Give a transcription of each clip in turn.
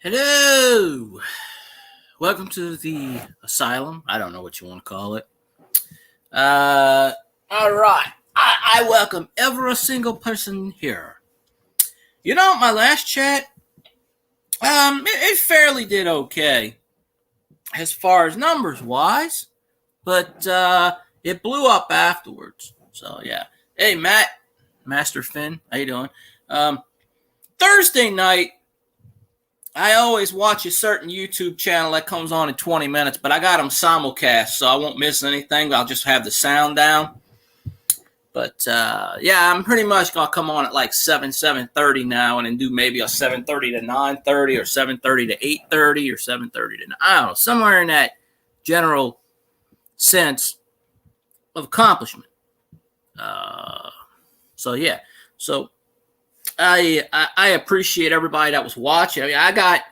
Hello. Welcome to the asylum. I don't know what you want to call it. All right. I welcome every single person here. My last chat, it fairly did okay as far as numbers wise, but it blew up afterwards. So yeah. Hey Matt, Master Finn, how you doing? Thursday night, I always watch a certain YouTube channel that comes on in 20 minutes, but I got them simulcast, so I won't miss anything. I'll just have the sound down. But yeah, I'm pretty much gonna come on at like 7:30 now, and then do maybe a 7:30 to 9:30, or 7:30 to 8:30, or 7:30 to I don't know, somewhere in that general sense of accomplishment. So yeah, so I appreciate everybody that was watching. I mean, I got,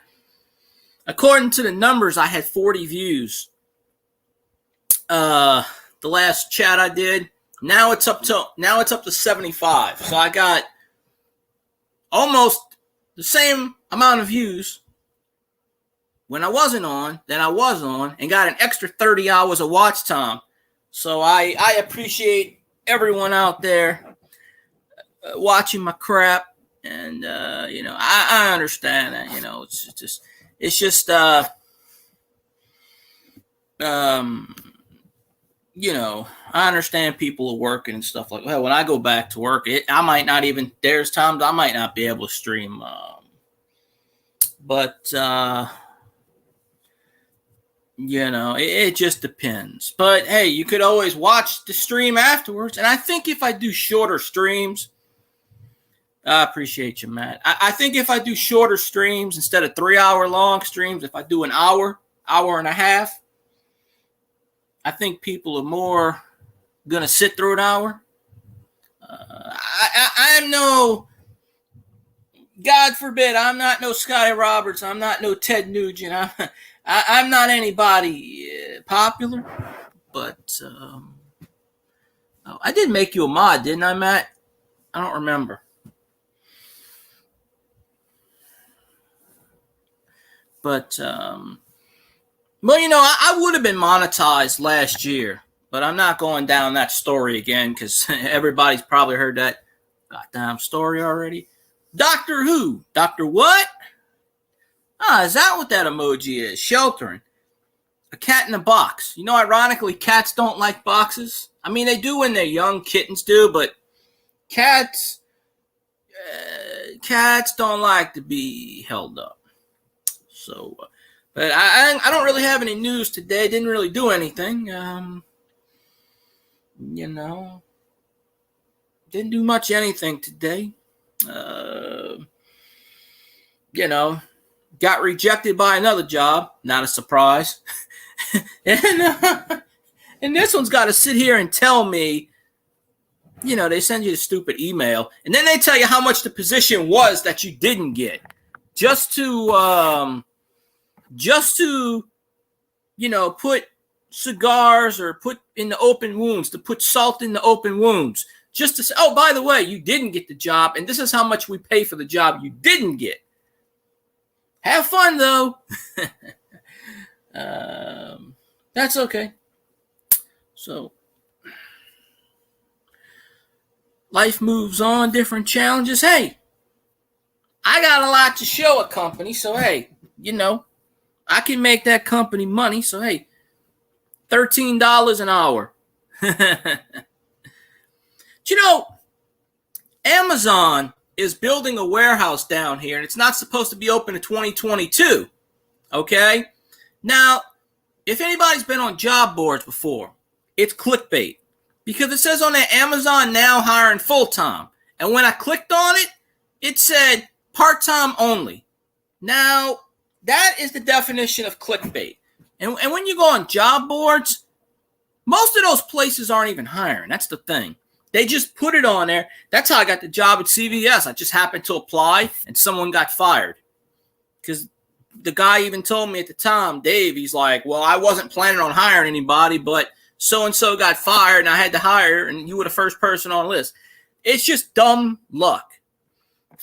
according to the numbers, I had 40 views. The last chat I did. Now it's up to 75. So I got almost the same amount of views when I wasn't on than I was on, and got an extra 30 hours of watch time. So I appreciate everyone out there watching my crap. And I understand that. It's just I understand people are working and stuff like that. When I go back to work, I might not even. There's times I might not be able to stream, but it just depends. But hey, you could always watch the stream afterwards. And I think if I do shorter streams. I appreciate you, Matt. I think if I do shorter streams instead of 3-hour long streams, if I do an hour and a half, I think people are more going to sit through an hour. I'm no, God forbid, I'm not no Scotty Roberts. I'm not no Ted Nugent. I'm not anybody popular. But I did make you a mod, didn't I, Matt? I don't remember. But, I would have been monetized last year, but I'm not going down that story again because everybody's probably heard that goddamn story already. Doctor Who? Doctor what? Is that what that emoji is? Sheltering. A cat in a box. Ironically, cats don't like boxes. I mean, they do when they're young, kittens do, but cats don't like to be held up. So, but I don't really have any news today. Didn't really do anything. Didn't do much anything today. Got rejected by another job. Not a surprise. and this one's got to sit here and tell me, they send you a stupid email, and then they tell you how much the position was that you didn't get. Just to put cigars or put in the open wounds, to put salt in the open wounds, just to say, oh, by the way, you didn't get the job, and this is how much we pay for the job you didn't get. Have fun, though. That's okay. So, life moves on, different challenges. Hey, I got a lot to show a company, so hey, I can make that company money, so hey, $13 an hour. Amazon is building a warehouse down here, and it's not supposed to be open in 2022, okay? Now, if anybody's been on job boards before, it's clickbait, because it says on that Amazon now hiring full-time, and when I clicked on it, it said part-time only. Now, that is the definition of clickbait. And when you go on job boards, most of those places aren't even hiring. That's the thing. They just put it on there. That's how I got the job at CVS. I just happened to apply, and someone got fired. Because the guy even told me at the time, Dave, he's like, well, I wasn't planning on hiring anybody, but so-and-so got fired, and I had to hire, and you were the first person on the list. It's just dumb luck.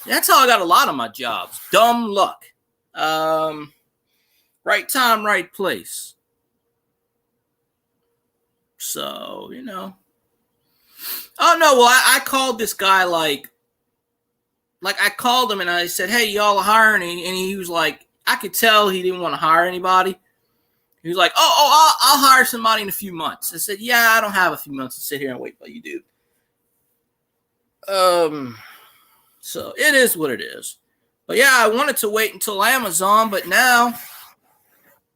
That's how I got a lot of my jobs. Dumb luck. Right time, right place. So, Oh, no, well, I called this guy, like I called him and I said, hey, y'all are hiring? And he was like, I could tell he didn't want to hire anybody. He was like, I'll hire somebody in a few months. I said, yeah, I don't have a few months to sit here and wait for you, dude. So it is what it is. But yeah, I wanted to wait until Amazon, but now,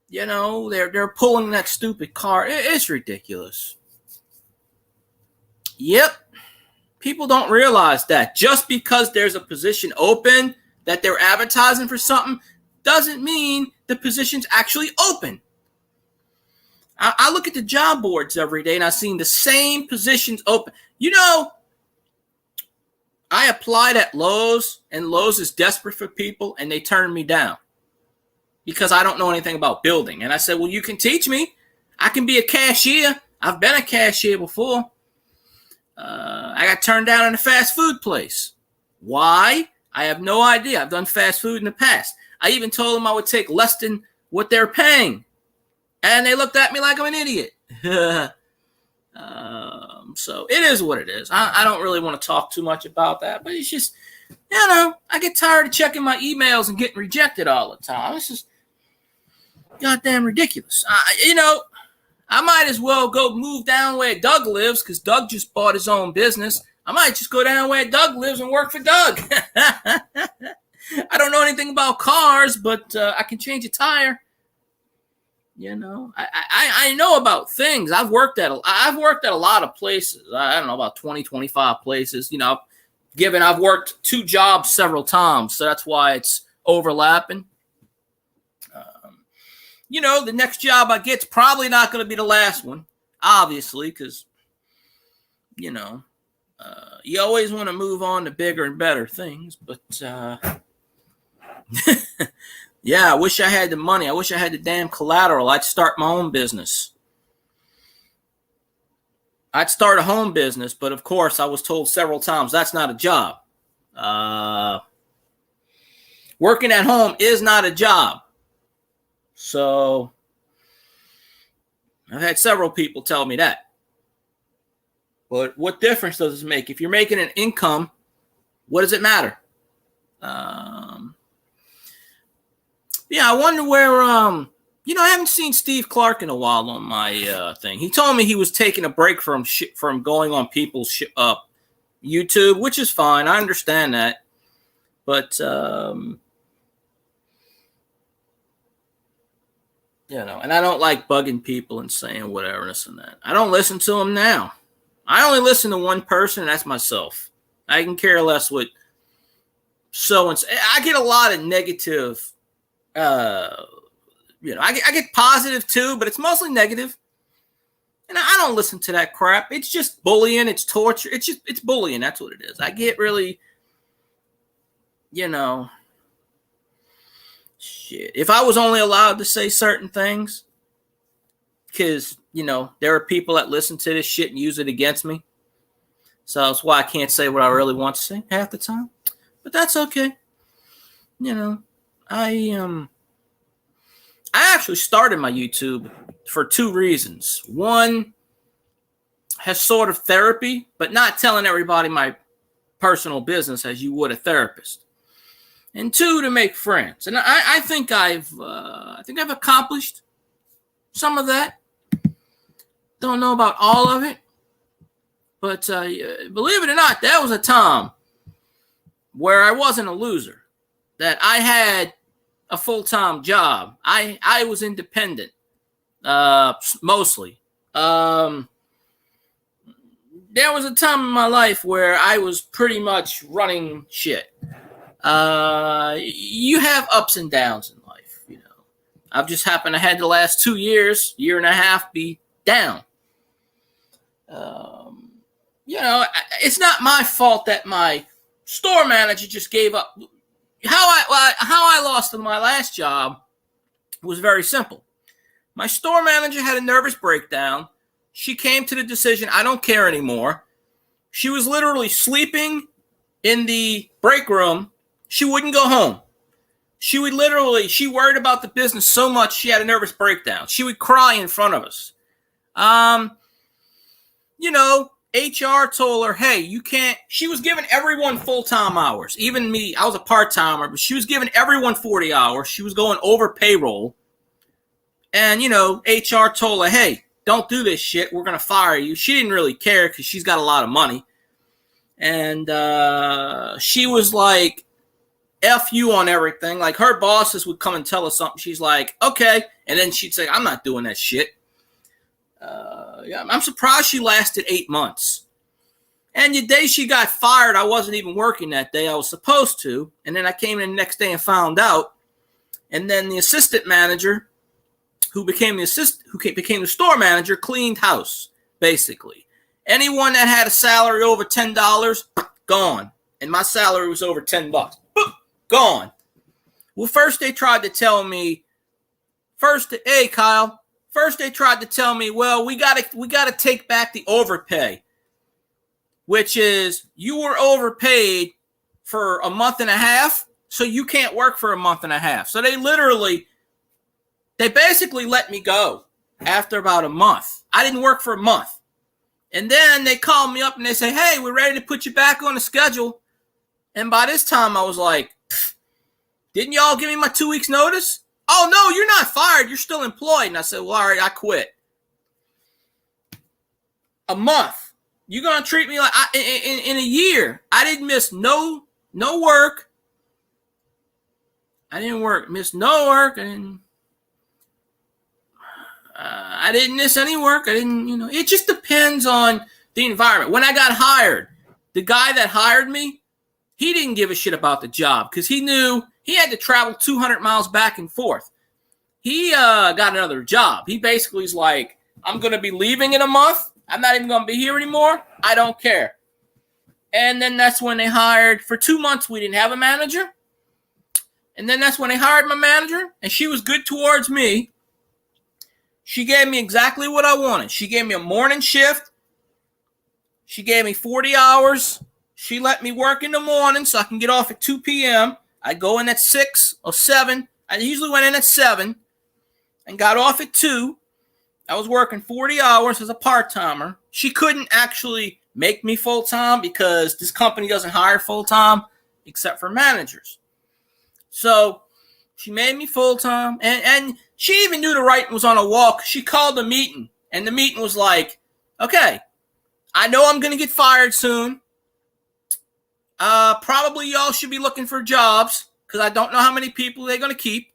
they're pulling that stupid card. It's ridiculous. Yep. People don't realize that just because there's a position open that they're advertising for something doesn't mean the position's actually open. I look at the job boards every day and I've seen the same positions open. I applied at Lowe's and Lowe's is desperate for people and they turned me down because I don't know anything about building. And I said, well, you can teach me. I can be a cashier. I've been a cashier before. I got turned down in a fast food place. Why? I have no idea. I've done fast food in the past. I even told them I would take less than what they're paying. And they looked at me like I'm an idiot. So it is what it is. I don't really want to talk too much about that, but it's just, I get tired of checking my emails and getting rejected all the time. It's just goddamn ridiculous. I might as well go move down where Doug lives because Doug just bought his own business. I might just go down where Doug lives and work for Doug. I don't know anything about cars, but I can change a tire. I know about things. I've worked at a lot of places. I don't know, about 20, 25 places. I've worked 2 jobs several times, so that's why it's overlapping. The next job I get's probably not going to be the last one, obviously, because, you always want to move on to bigger and better things. But, yeah, I wish I had the money. I wish I had the damn collateral. I'd start my own business. I'd start a home business, but of course, I was told several times that's not a job. Working at home is not a job. So I've had several people tell me that. But what difference does it make? If you're making an income, what does it matter? Yeah, I wonder where, I haven't seen Steve Clark in a while on my thing. He told me he was taking a break from going on people's YouTube, which is fine. I understand that. But, and I don't like bugging people and saying whatever, this and that. I don't listen to them now. I only listen to one person, and that's myself. I can care less what so-and-so. I get a lot of negative, I get positive too, but it's mostly negative. And I don't listen to that crap. It's just bullying. It's torture. It's bullying. That's what it is. I get really, shit. If I was only allowed to say certain things, because, there are people that listen to this shit and use it against me. So that's why I can't say what I really want to say half the time. But that's okay. I actually started my YouTube for 2 reasons. One has sort of therapy, but not telling everybody my personal business as you would a therapist. And 2, to make friends. And I think I've accomplished some of that. Don't know about all of it, but believe it or not, there was a time where I wasn't a loser. That I had a full-time job. I was independent, mostly. There was a time in my life where I was pretty much running shit. You have ups and downs in life, I've just happened to had the last 2 years, year and a half, be down. It's not my fault that my store manager just gave up. How I lost in my last job was very simple. My store manager had a nervous breakdown. She came to the decision, I don't care anymore. She was literally sleeping in the break room. She wouldn't go home. She would literally, she worried about the business so much she had a nervous breakdown. She would cry in front of us. You know, HR told her, hey, you can't. She was giving everyone full-time hours. Even me, I was a part-timer, but she was giving everyone 40 hours. She was going over payroll. And, you know, HR told her, hey, don't do this shit. We're going to fire you. She didn't really care because she's got a lot of money. And she was like, F you on everything. Like, her bosses would come and tell her something. She's like, okay. And then she'd say, I'm not doing that shit. Yeah, I'm surprised she lasted 8 months. And the day she got fired, I wasn't even working that day. I was supposed to. And then I came in the next day and found out. And then the assistant manager, who became the store manager, cleaned house, basically. Anyone that had a salary over $10, gone. And my salary was over $10. Gone. Well, first they tried to tell me, hey, Kyle. First, they tried to tell me, well, we gotta take back the overpay, which is you were overpaid for a month and a half, so you can't work for a month and a half. So they basically let me go after about a month. I didn't work for a month. And then they called me up and they say, hey, we're ready to put you back on the schedule. And by this time, I was like, didn't y'all give me my 2 weeks notice? Oh, no, you're not fired. You're still employed. And I said, well, all right, I quit. A month. You're going to treat me like in a year. I didn't miss no work. I didn't miss no work. I didn't miss any work. I didn't, it just depends on the environment. When I got hired, the guy that hired me, he didn't give a shit about the job because he knew he had to travel 200 miles back and forth. He got another job. He basically is like, I'm going to be leaving in a month. I'm not even going to be here anymore. I don't care. And then that's when they hired. For 2 months, we didn't have a manager. And then that's when they hired my manager. And she was good towards me. She gave me exactly what I wanted. She gave me a morning shift. She gave me 40 hours. She let me work in the morning so I can get off at 2 p.m. I go in at 6 or 7. I usually went in at 7 and got off at 2. I was working 40 hours as a part-timer. She couldn't actually make me full-time because this company doesn't hire full-time except for managers. So she made me full-time. And she even knew the writing was on a wall. She called a meeting. And the meeting was like, okay, I know I'm going to get fired soon. Probably y'all should be looking for jobs because I don't know how many people they're going to keep.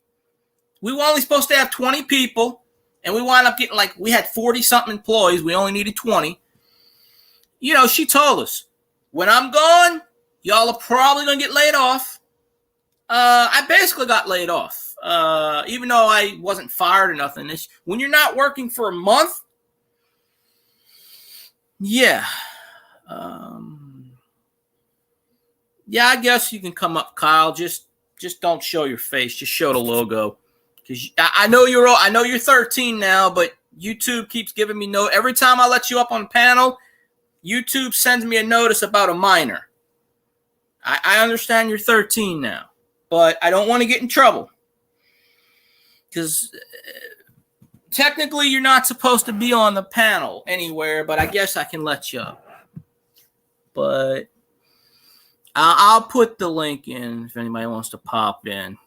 We were only supposed to have 20 people, and we wound up getting we had 40-something employees. We only needed 20. She told us, when I'm gone, y'all are probably going to get laid off. I basically got laid off, even though I wasn't fired or nothing. When you're not working for a month, yeah. Yeah, I guess you can come up, Kyle. Just don't show your face. Just show the logo. Because I know you're 13 now, but YouTube keeps giving me every time I let you up on panel, YouTube sends me a notice about a minor. I understand you're 13 now, but I don't want to get in trouble. Because technically you're not supposed to be on the panel anywhere, but I guess I can let you up. But I'll put the link in if anybody wants to pop in.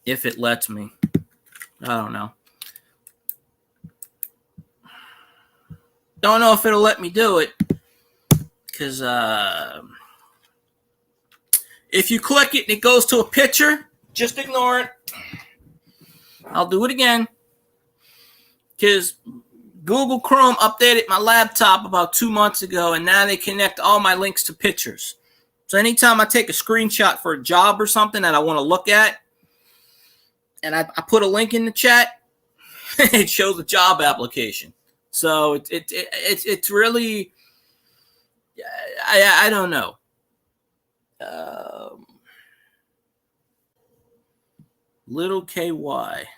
If it lets me. I don't know. Don't know if it'll let me do it. Because if you click it and it goes to a picture, just ignore it. I'll do it again. Because Google Chrome updated my laptop about 2 months ago, and now they connect all my links to pictures. So anytime I take a screenshot for a job or something that I want to look at, and I put a link in the chat, it shows a job application. So it's really, I don't know. Little KY.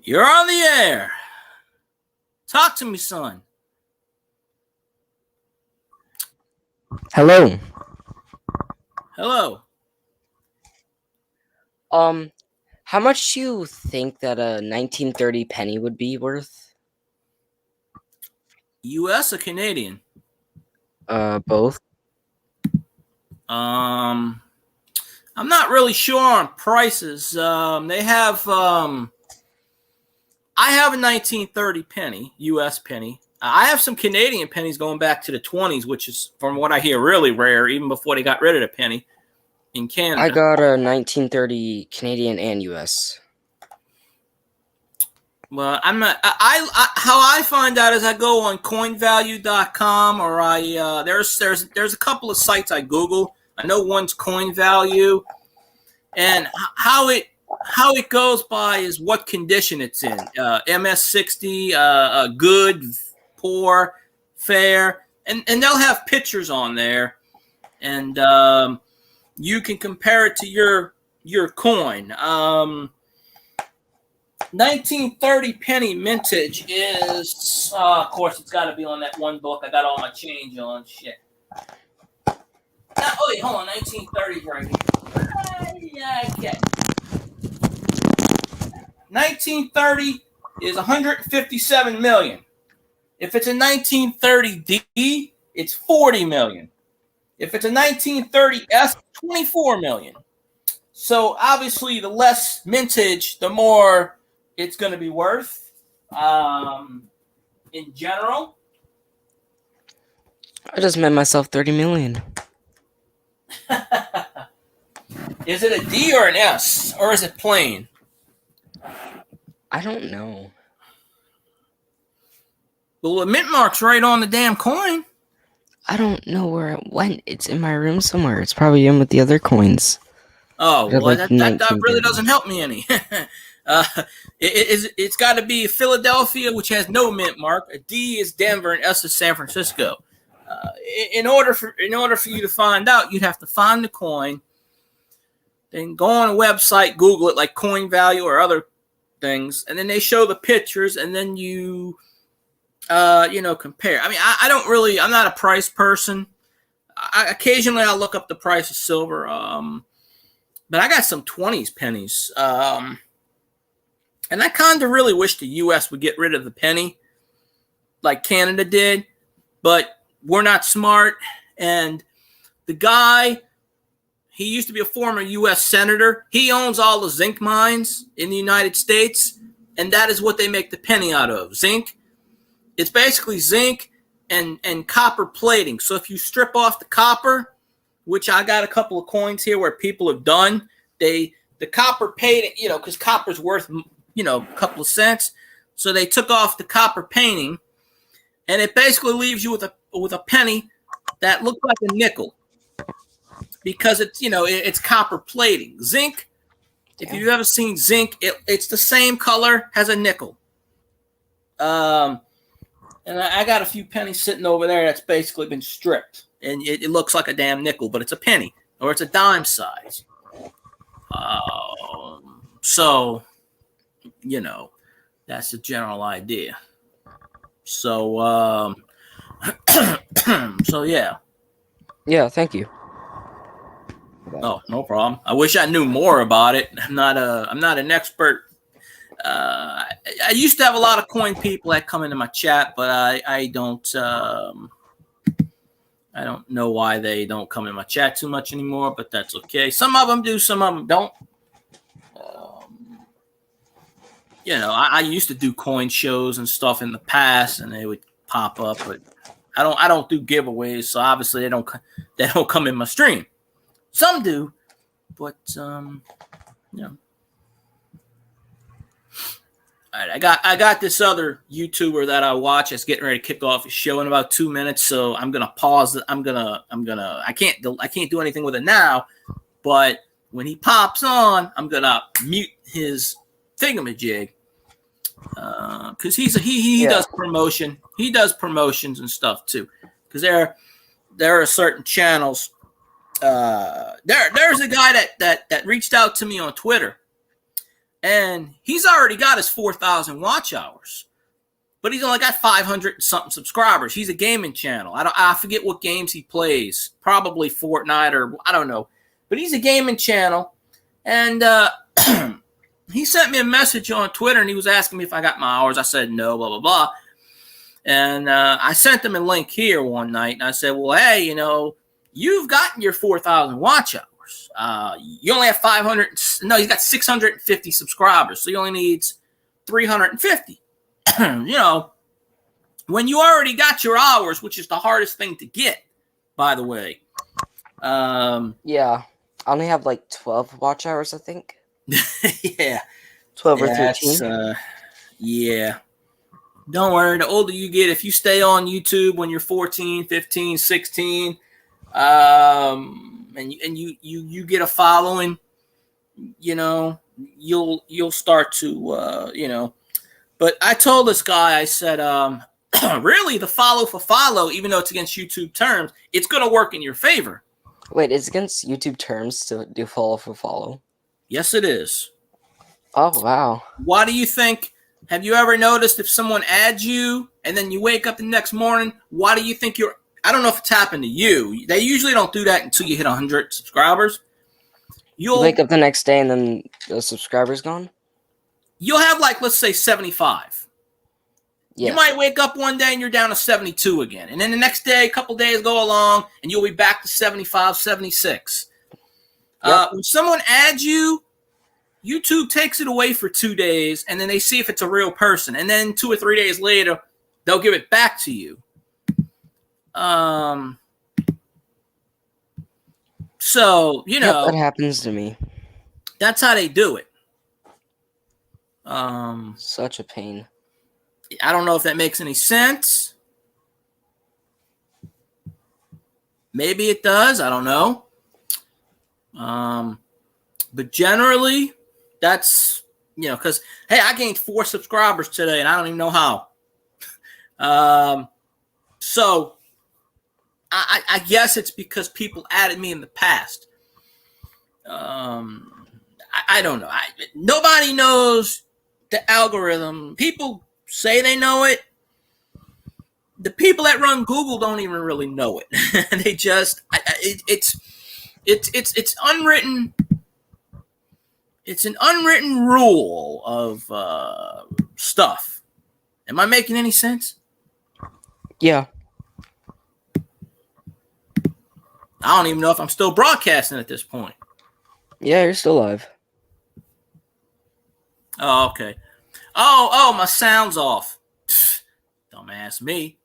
You're on the air. Talk to me, son. Hello. Hello. How much do you think that a 1930 penny would be worth? U.S. or Canadian? Both. I'm not really sure on prices. They have I have a 1930 penny, U.S. penny. I have some Canadian pennies going back to the 20s, which is, from what I hear, really rare, even before they got rid of the penny in Canada. I got a 1930 Canadian and US. Well, I'm not. I how I find out is I go on CoinValue.com, or there's a couple of sites I Google. I know one's CoinValue, and how it goes by is what condition it's in. MS60, good, poor, fair, and they'll have pictures on there, and you can compare it to your coin. 1930 penny mintage is, of course, it's got to be on that one book. I got all my change on. Shit. Oh, wait, hold on. 1930 right here. Yeah, okay. 1930 is 157 million. If it's a 1930D, it's 40 million. If it's a 1930S, 24 million. So obviously, the less mintage, the more it's going to be worth. In general, I just made myself 30 million. Is it a D or an S, or is it plain? I don't know. Well, the mint mark's right on the damn coin. I don't know where it went. It's in my room somewhere. It's probably in with the other coins. Oh, well, that really doesn't help me any. It's got to be Philadelphia, which has no mint mark. A D is Denver, and S is San Francisco. In order for you to find out, you'd have to find the coin, then go on a website, Google it, like Coin Value or other things, and then they show the pictures, and then you compare. I mean, I'm not a price person. Occasionally I'll look up the price of silver. But I got some 20s pennies. And I kind of really wish the U.S. would get rid of the penny like Canada did, but we're not smart. And the guy, he used to be a former U.S. senator. He owns all the zinc mines in the United States, and that is what they make the penny out of, zinc. It's basically zinc and copper plating. So if you strip off the copper, which I got a couple of coins here where people have done, the copper painting, because copper's worth, a couple of cents. So they took off the copper painting, and it basically leaves you with a penny that looks like a nickel, because it's copper plating. Zinc, if you've ever seen zinc, it's the same color as a nickel. And I got a few pennies sitting over there that's basically been stripped, and it looks like a damn nickel, but it's a penny, or it's a dime size. So, that's the general idea. So, so yeah. Yeah, thank you. Oh, no problem. I wish I knew more about it. I'm not an expert. I used to have a lot of coin people that come into my chat, but I don't know why they don't come in my chat too much anymore, but that's okay. Some of them do, some of them don't. I used to do coin shows and stuff in the past, and they would pop up, but I don't do giveaways, so obviously they don't come in my stream. Some do, but All right, I got this other YouTuber that I watch that's getting ready to kick off his show in about 2 minutes, so I'm gonna pause it. I can't do anything with it now, but when he pops on, I'm gonna mute his thingamajig, because he does promotion. He does promotions and stuff too, because there are certain channels. There's a guy that reached out to me on Twitter. And he's already got his 4,000 watch hours. but he's only got 500 something subscribers. He's a gaming channel. I forget what games he plays. Probably Fortnite or I don't know. But he's a gaming channel, and he sent me a message on Twitter, and he was asking me if I got my hours. I said no, blah blah blah. And I sent him a link here one night, and I said, well, hey, you've gotten your 4,000 watch hours. You only have 500. No, he's got 650 subscribers, so he only needs 350. When you already got your hours, which is the hardest thing to get, by the way. Yeah, I only have like 12 watch hours, I think. Yeah. 12 or 13. Yeah. Don't worry. The older you get, if you stay on YouTube when you're 14, 15, 16, and you get a following, you'll start to, But I told this guy, I said, really, the follow for follow, even though it's against YouTube terms, it's going to work in your favor. Wait, it's against YouTube terms to do follow for follow? Yes, it is. Oh, wow. Why do you think? Have you ever noticed if someone adds you and then you wake up the next morning, why do you think I don't know if it's happened to you. They usually don't do that until you hit 100 subscribers. You wake up the next day and then the subscriber's gone? You'll have let's say 75. Yeah. You might wake up one day and you're down to 72 again. And then the next day, a couple days go along and you'll be back to 75, 76. Yep. When someone adds you, YouTube takes it away for 2 days, and then they see if it's a real person. And then 2 or 3 days later, they'll give it back to you. So, that happens to me. That's how they do it. Such a pain. I don't know if that makes any sense. Maybe it does. I don't know. But generally, that's, because, hey, I gained 4 subscribers today, and I don't even know how. So I guess it's because people added me in the past. I don't know. Nobody knows the algorithm. People say they know it. The people that run Google don't even really know it. They just, it's unwritten. It's an unwritten rule of stuff. Am I making any sense? Yeah. I don't even know if I'm still broadcasting at this point. Yeah, you're still live. Oh, okay. Oh, my sound's off. Dumbass me.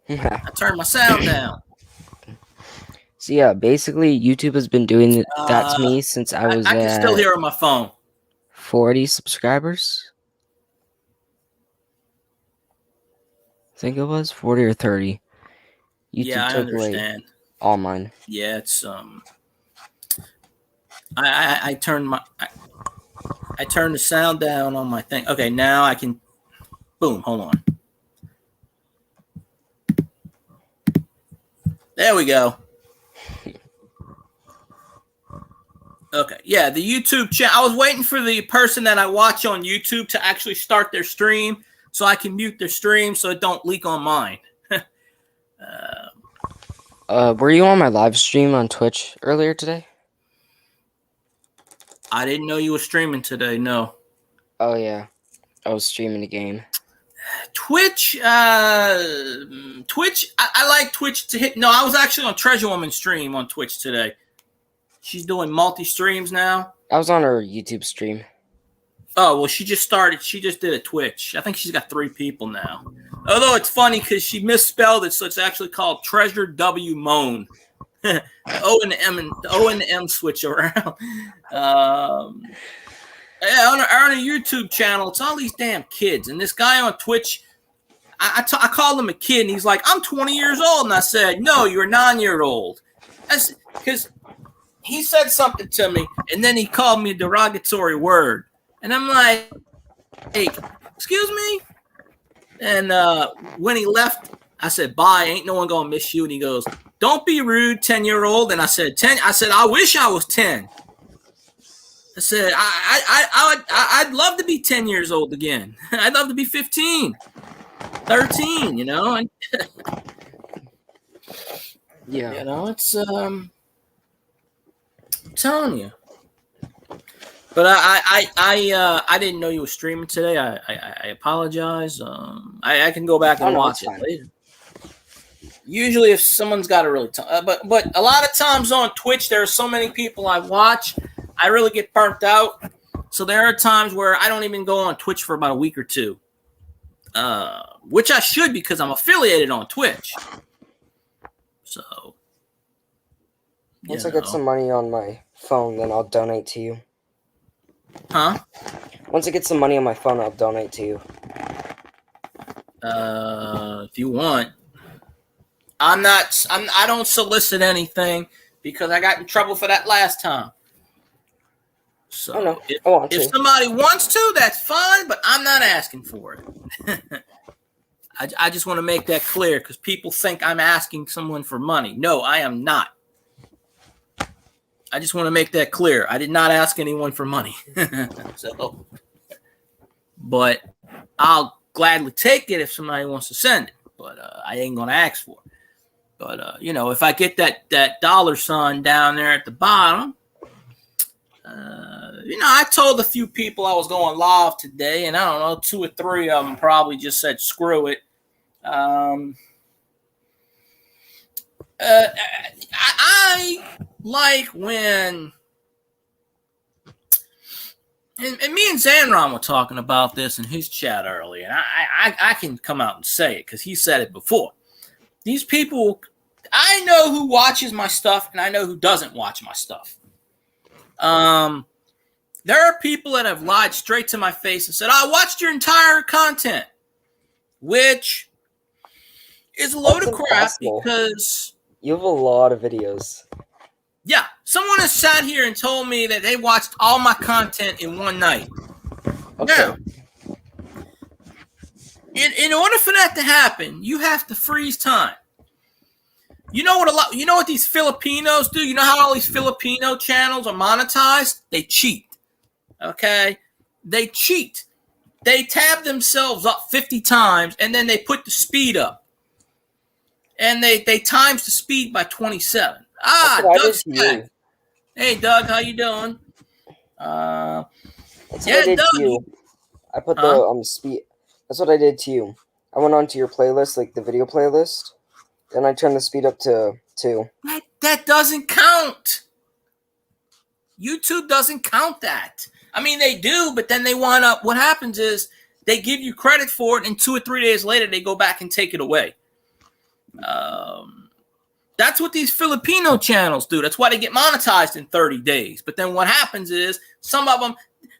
I turned my sound down. So yeah, basically YouTube has been doing that to me since I was I can still hear on my phone. 40 subscribers. I think it was 40 or 30. YouTube I took away understand. all mine. Yeah, it's I turned I turned the sound down on my thing. Okay, now I can. Boom. Hold on. There we go. Okay, yeah, the YouTube channel. I was waiting for the person that I watch on YouTube to actually start their stream so I can mute their stream so it don't leak on mine. Were you on my live stream on Twitch earlier today? I didn't know you were streaming today, no. Oh, yeah. I was streaming a game. Twitch, I like Twitch to hit. No, I was actually on Treasure Woman's stream on Twitch today. She's doing multi-streams now. I was on her YouTube stream. Oh, well, she just started. She just did a Twitch. I think she's got 3 people now. Although it's funny because she misspelled it, so it's actually called Treasure W Moan. The O and the M switch around. Yeah, on a YouTube channel, it's all these damn kids. And this guy on Twitch, I called him a kid, and he's like, I'm 20 years old. And I said, no, you're a 9-year-old. That's because he said something to me, and then he called me a derogatory word. And I'm like, hey, excuse me? And when he left, I said, bye, ain't no one going to miss you. And he goes, don't be rude, 10-year-old. And I said, 10. I said, I wish I was 10. I said, I'd love to be 10 years old again. I'd love to be 15. 13, you know, and Yeah. you know, it's I'm telling you. But I didn't know you were streaming today. I apologize. I can go back Oh and no, watch it's it fine. later. Usually, if someone's got a really, but a lot of times on Twitch, there are so many people I watch, I really get burnt out. So there are times where I don't even go on Twitch for about a week or two, which I should because I'm affiliated on Twitch. So Once I get some money on my phone, then I'll donate to you. huh? Once I get some money on my phone, I'll donate to you. If you want. I don't solicit anything because I got in trouble for that last time. So Oh no, I want if to. somebody wants to, that's fine, but I'm not asking for it. I just want to make that clear because people think I'm asking someone for money. No, I am not. I just want to make that clear. I did not ask anyone for money. So, but I'll gladly take it if somebody wants to send it. But I ain't gonna ask for it. But you know, if I get that dollar sign down there at the bottom, you know, I told a few people I was going live today, and I don't know, 2 or 3 of them probably just said screw it. I like when, and me and Zanron were talking about this in his chat earlier, and I can come out and say it because he said it before. These people, I know who watches my stuff, and I know who doesn't watch my stuff. There are people that have lied straight to my face and said, I watched your entire content, which is a load of crap because you have a lot of videos. Yeah, someone has sat here and told me that they watched all my content in one night. Okay. Now, in order for that to happen, you have to freeze time. You know what these Filipinos do? You know how all these Filipino channels are monetized? They cheat. Okay? They cheat. They tab themselves up 50 times and then they put the speed up. And they times the speed by 27. Doug's back. Hey, Doug, how you doing? That's what I did to you. I put the speed. That's what I did to you. I went onto your playlist, like the video playlist, and I turned the speed up to 2. That doesn't count. YouTube doesn't count that. I mean, they do, but then they wind up. What happens is they give you credit for it, and 2 or 3 days later, they go back and take it away. That's what these Filipino channels do. That's why they get monetized in 30 days. But then what happens is some of them,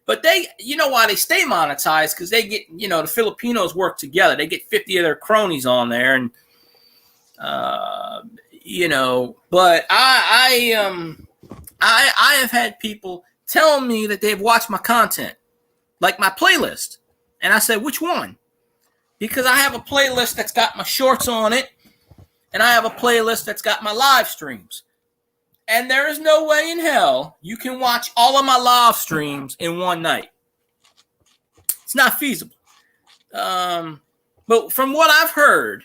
but they, you know why they stay monetized? Because they get, you know, the Filipinos work together. They get 50 of their cronies on there, and you know. But I have had people tell me that they've watched my content, like my playlist, and I said, which one? Because I have a playlist that's got my shorts on it. And I have a playlist that's got my live streams. And there is no way in hell you can watch all of my live streams in one night. It's not feasible. But from what I've heard,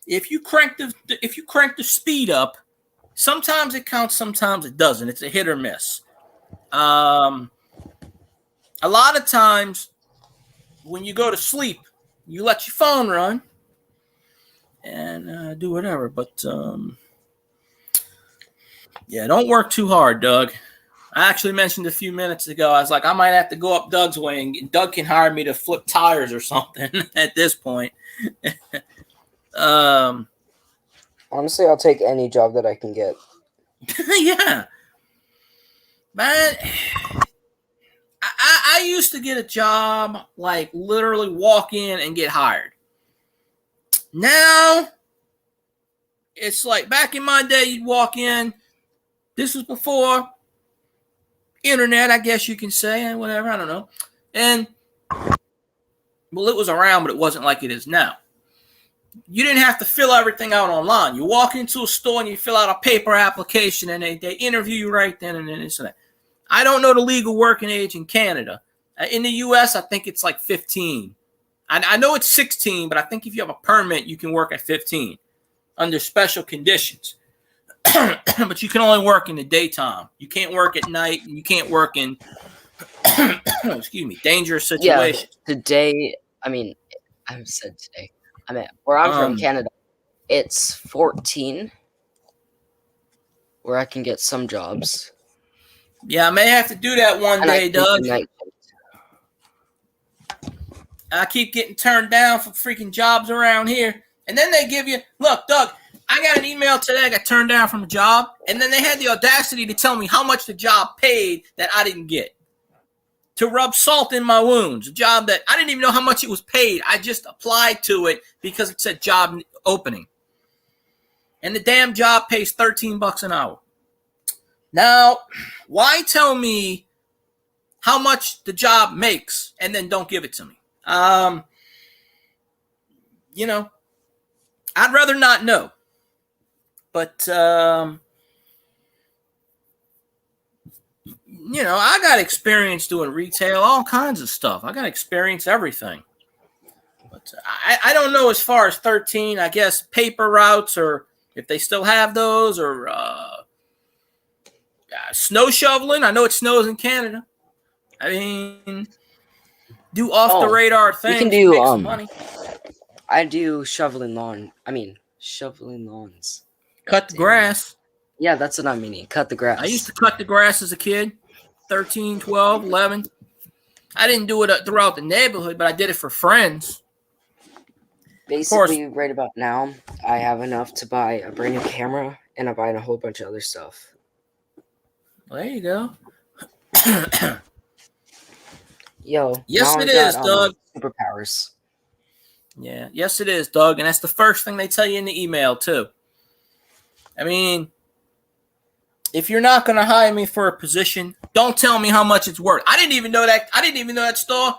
if you crank the speed up, sometimes it counts, sometimes it doesn't. It's a hit or miss. A lot of times when you go to sleep, you let your phone run and do whatever. But yeah, don't work too hard, Doug. I actually mentioned a few minutes ago, I was like, I might have to go up Doug's way, and Doug can hire me to flip tires or something at this point. Honestly, I'll take any job that I can get. Yeah. Man, I used to get a job, like literally walk in and get hired. Now, it's like back in my day, you'd walk in. This was before internet, I guess you can say, and whatever, I don't know. And, well, it was around, but it wasn't like it is now. You didn't have to fill everything out online. You walk into a store and you fill out a paper application, and they interview you right then and then. This and that. I don't know the legal working age in Canada. In the U.S., I think it's like 15. I know it's 16, but I think if you have a permit, you can work at 15 under special conditions. But you can only work in the daytime. You can't work at night, and you can't work in excuse me, dangerous situations. Yeah, today, I mean, I said today. I mean, where I'm from, Canada, it's 14 where I can get some jobs. Yeah, I may have to do that one day, Doug. I keep getting turned down for freaking jobs around here. And then they give you, look, Doug, I got an email today. I got turned down from a job. And then they had the audacity to tell me how much the job paid that I didn't get. To rub salt in my wounds. A job that I didn't even know how much it was paid. I just applied to it because it said job opening. And the damn job pays $13 an hour. Now, why tell me how much the job makes and then don't give it to me? You know, I'd rather not know. But, you know, I got experience doing retail, all kinds of stuff. I got experience everything. But I don't know as far as 13, I guess paper routes, or if they still have those, or snow shoveling. I know it snows in Canada. I mean, do off the radar things. You can do make some money. I do shoveling lawns. Cut the grass. Yeah, that's what I'm meaning. Cut the grass. I used to cut the grass as a kid, 13, 12, 11. I didn't do it throughout the neighborhood, but I did it for friends. Basically, right about now, I have enough to buy a brand new camera, and I'm buying a whole bunch of other stuff. Well, there you go. Yo. Yes, it is, Doug. Superpowers. Yeah, yes, it is, Doug. And that's the first thing they tell you in the email, too. I mean, if you're not going to hire me for a position, don't tell me how much it's worth. I didn't even know that. I didn't even know that store.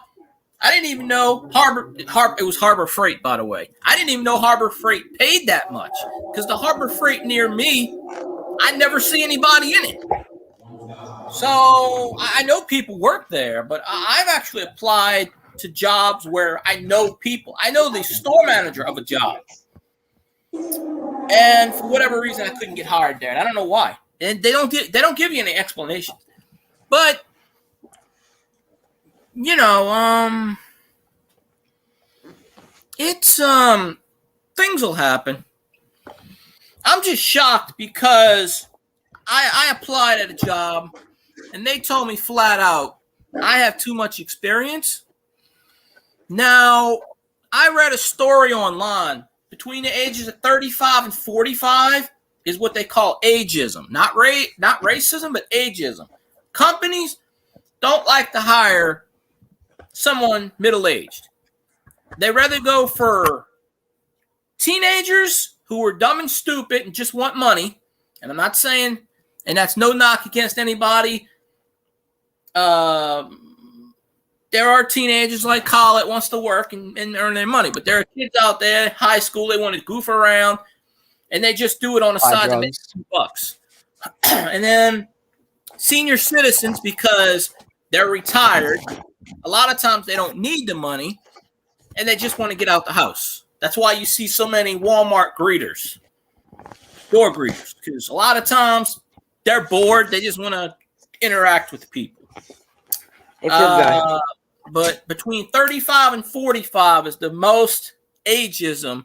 I didn't even know it was Harbor Freight, by the way. I didn't even know Harbor Freight paid that much, because the Harbor Freight near me, I never see anybody in it. So I know people work there, but I've actually applied to jobs where I know people. I know the store manager of a job. And for whatever reason, I couldn't get hired there. And I don't know why. And they don't give you any explanation. But, you know, it's things will happen. I'm just shocked because I applied at a job and they told me flat out I have too much experience. Now, I read a story online. Between the ages of 35 and 45 is what they call ageism. Not racism, but ageism. Companies don't like to hire someone middle-aged. They rather go for teenagers who are dumb and stupid and just want money. And I'm not saying, and that's no knock against anybody. There are teenagers like Colin wants to work and earn their money, but there are kids out there, high school, they want to goof around, and they just do it on the side to make $2. And then senior citizens, because they're retired, a lot of times they don't need the money, and they just want to get out the house. That's why you see so many Walmart greeters, door greeters, because a lot of times they're bored. They just want to interact with people. But between 35 and 45 is the most ageism,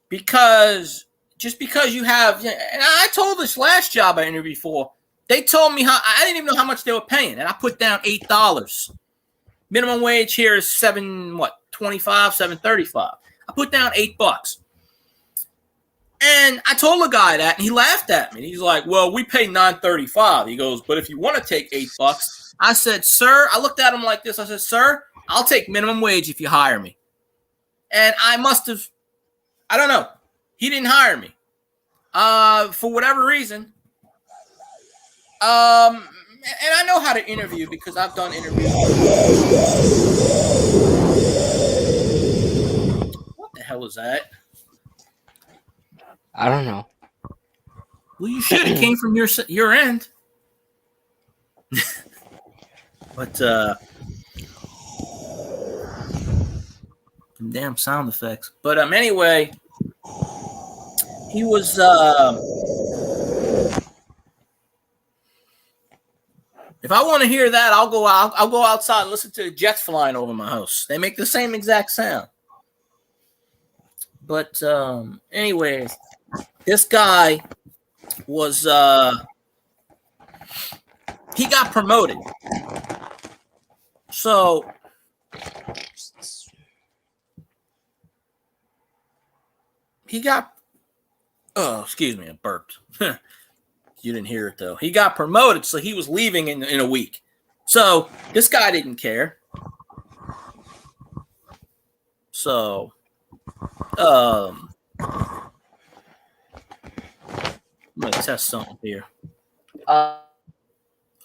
because just because you have, and I told this last job I interviewed for, they told me I didn't even know how much they were paying, and I put down $8. Minimum wage here is $7.35. I put down $8. And I told the guy that, and he laughed at me. He's like, "Well, we pay $9.35." He goes, "But if you want to take $8." I said, "Sir," I looked at him like this. I said, "Sir, I'll take minimum wage if you hire me." And I must have, I don't know. He didn't hire me for whatever reason. And I know how to interview because I've done interviews. What the hell is that? I don't know. Well, you should. It came from your end. But Them damn sound effects. But anyway, he was if I want to hear that, I'll go outside and listen to the jets flying over my house. They make the same exact sound. But anyways, this guy was he got promoted. So he got excuse me, I burped. You didn't hear it though. He got promoted, so he was leaving in a week. So this guy didn't care. So I'm gonna test something here. Oh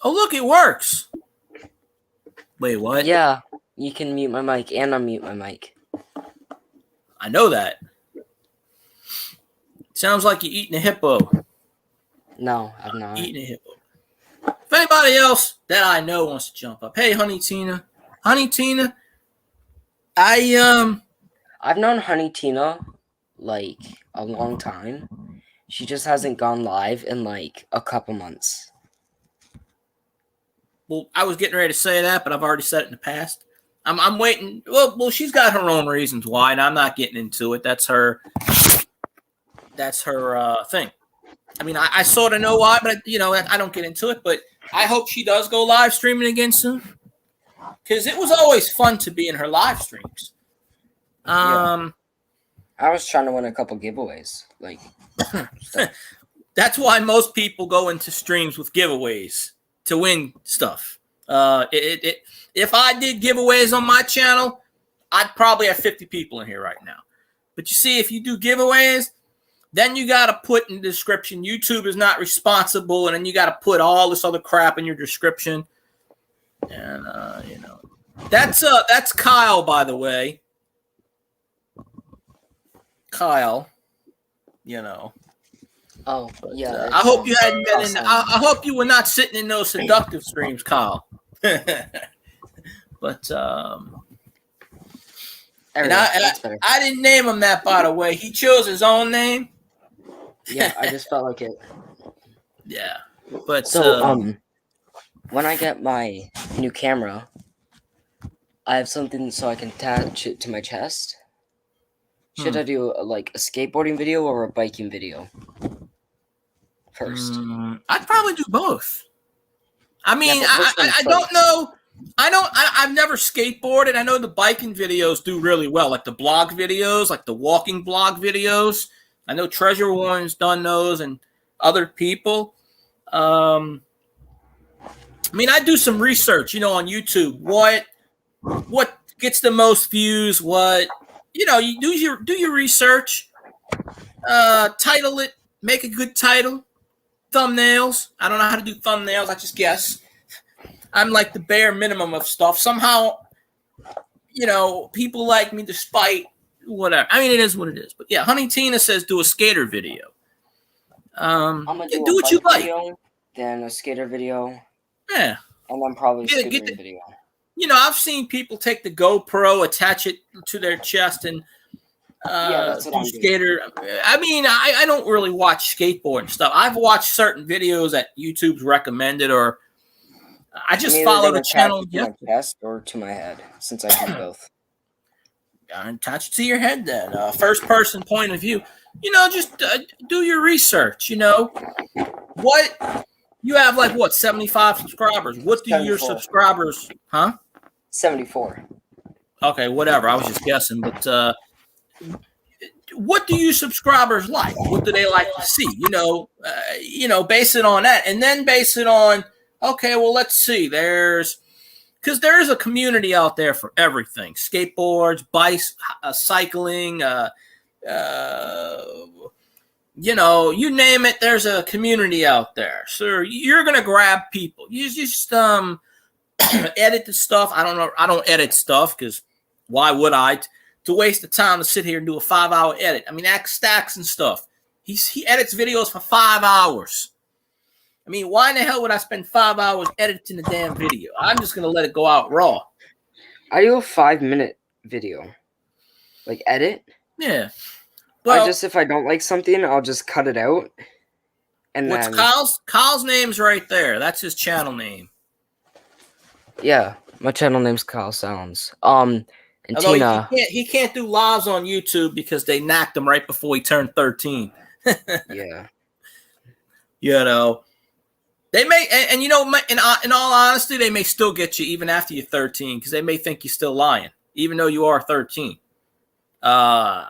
look, it works. Wait, what? Yeah, you can mute my mic and unmute my mic. I know that. Sounds like you're eating a hippo. No, I'm not. Eating a hippo. If anybody else that I know wants to jump up, hey, Honey Tina, I've known Honey Tina like a long time. She just hasn't gone live in like a couple months. Well, I was getting ready to say that, but I've already said it in the past. I'm waiting. Well, she's got her own reasons why, and I'm not getting into it. That's her thing. I mean, I sort of know why, but I don't get into it. But I hope she does go live streaming again soon, because it was always fun to be in her live streams. Yeah. I was trying to win a couple giveaways, like. That's why most people go into streams with giveaways to win stuff. If I did giveaways on my channel, I'd probably have 50 people in here right now. But you see, if you do giveaways, then you got to put in the description, YouTube is not responsible, and then you got to put all this other crap in your description. And that's Kyle, by the way. Kyle, Oh, yeah. I hope you hadn't been in. I hope you were not sitting in those seductive streams, Kyle. But and I didn't name him that, by the way. He chose his own name. Yeah, I just felt like it. Yeah, but so when I get my new camera, I have something so I can attach it to my chest. Should I do a skateboarding video or a biking video first? I'd probably do both. I mean, I don't know. I've never skateboarded. I know the biking videos do really well, like the blog videos, like the walking blog videos. I know Treasure One's done those and other people. I mean, I do some research, on YouTube. What gets the most views? What you do your research. Title it. Make a good title. Thumbnails. I don't know how to do thumbnails. I just guess. I'm like the bare minimum of stuff. Somehow, people like me despite whatever. I mean, it is what it is. But yeah, Honey Tina says do a skater video. I'm gonna do what you like. Video, then a skater video. Yeah. And then probably a skater video. I've seen people take the GoPro, attach it to their chest, and that's what I'm skater. I mean, I don't really watch skateboarding stuff. I've watched certain videos that YouTube's recommended, or I just follow the channel. To my chest or to my head, since I do both. Attach it to your head then. First person point of view. Just do your research. What you have 75 subscribers. What do 74. Your subscribers? Huh? 74. Okay, whatever. I was just guessing, but what do you subscribers like? What do they like to see? Base it on that, and then base it on. Okay, well, let's see. Because there is a community out there for everything: skateboards, bikes, cycling. You name it. There's a community out there. So you're gonna grab people. You just edit the stuff. I don't know. I don't edit stuff because why would I? To waste the time to sit here and do a 5-hour edit. I mean, Stacks and stuff. He edits videos for 5 hours. I mean, why in the hell would I spend 5 hours editing the damn video? I'm just going to let it go out raw. I do a 5-minute video. Like edit. Yeah. Well, If I don't like something, I'll just cut it out. And what's then Kyle's name's right there. That's his channel name. Yeah, my channel name's Kyle Sounds. And Although Tina. he can't do lives on YouTube because they knocked him right before he turned 13. Yeah. You know, they may, and you know, in all honesty, they may still get you even after you're 13 because they may think you're still lying, even though you are 13. Because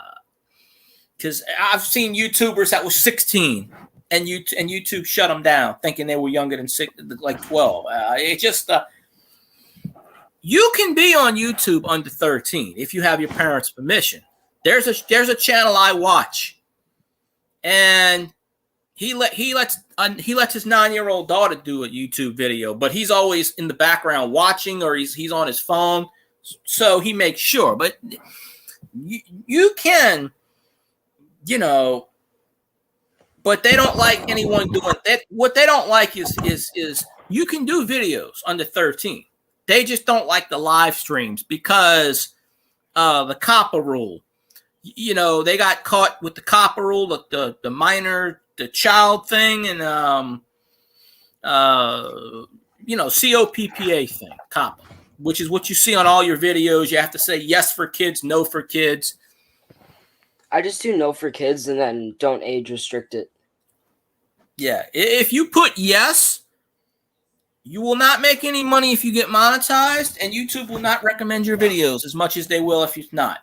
I've seen YouTubers that were 16 and YouTube shut them down, thinking they were younger than 12. It just you can be on YouTube under 13 if you have your parents' permission. There's a channel I watch, and he lets his 9-year-old daughter do a YouTube video, but he's always in the background watching, or he's on his phone, so he makes sure. But you can, you know, but they don't like anyone doing that. What they don't like is you can do videos under 13. They just don't like the live streams because the COPPA rule. You know, they got caught with the COPPA rule, the minor, the child thing, and COPPA thing, COPPA, which is what you see on all your videos. You have to say yes for kids, no for kids. I just do no for kids and then don't age restrict it. Yeah, if you put yes, you will not make any money if you get monetized, and YouTube will not recommend your videos as much as they will if it's not.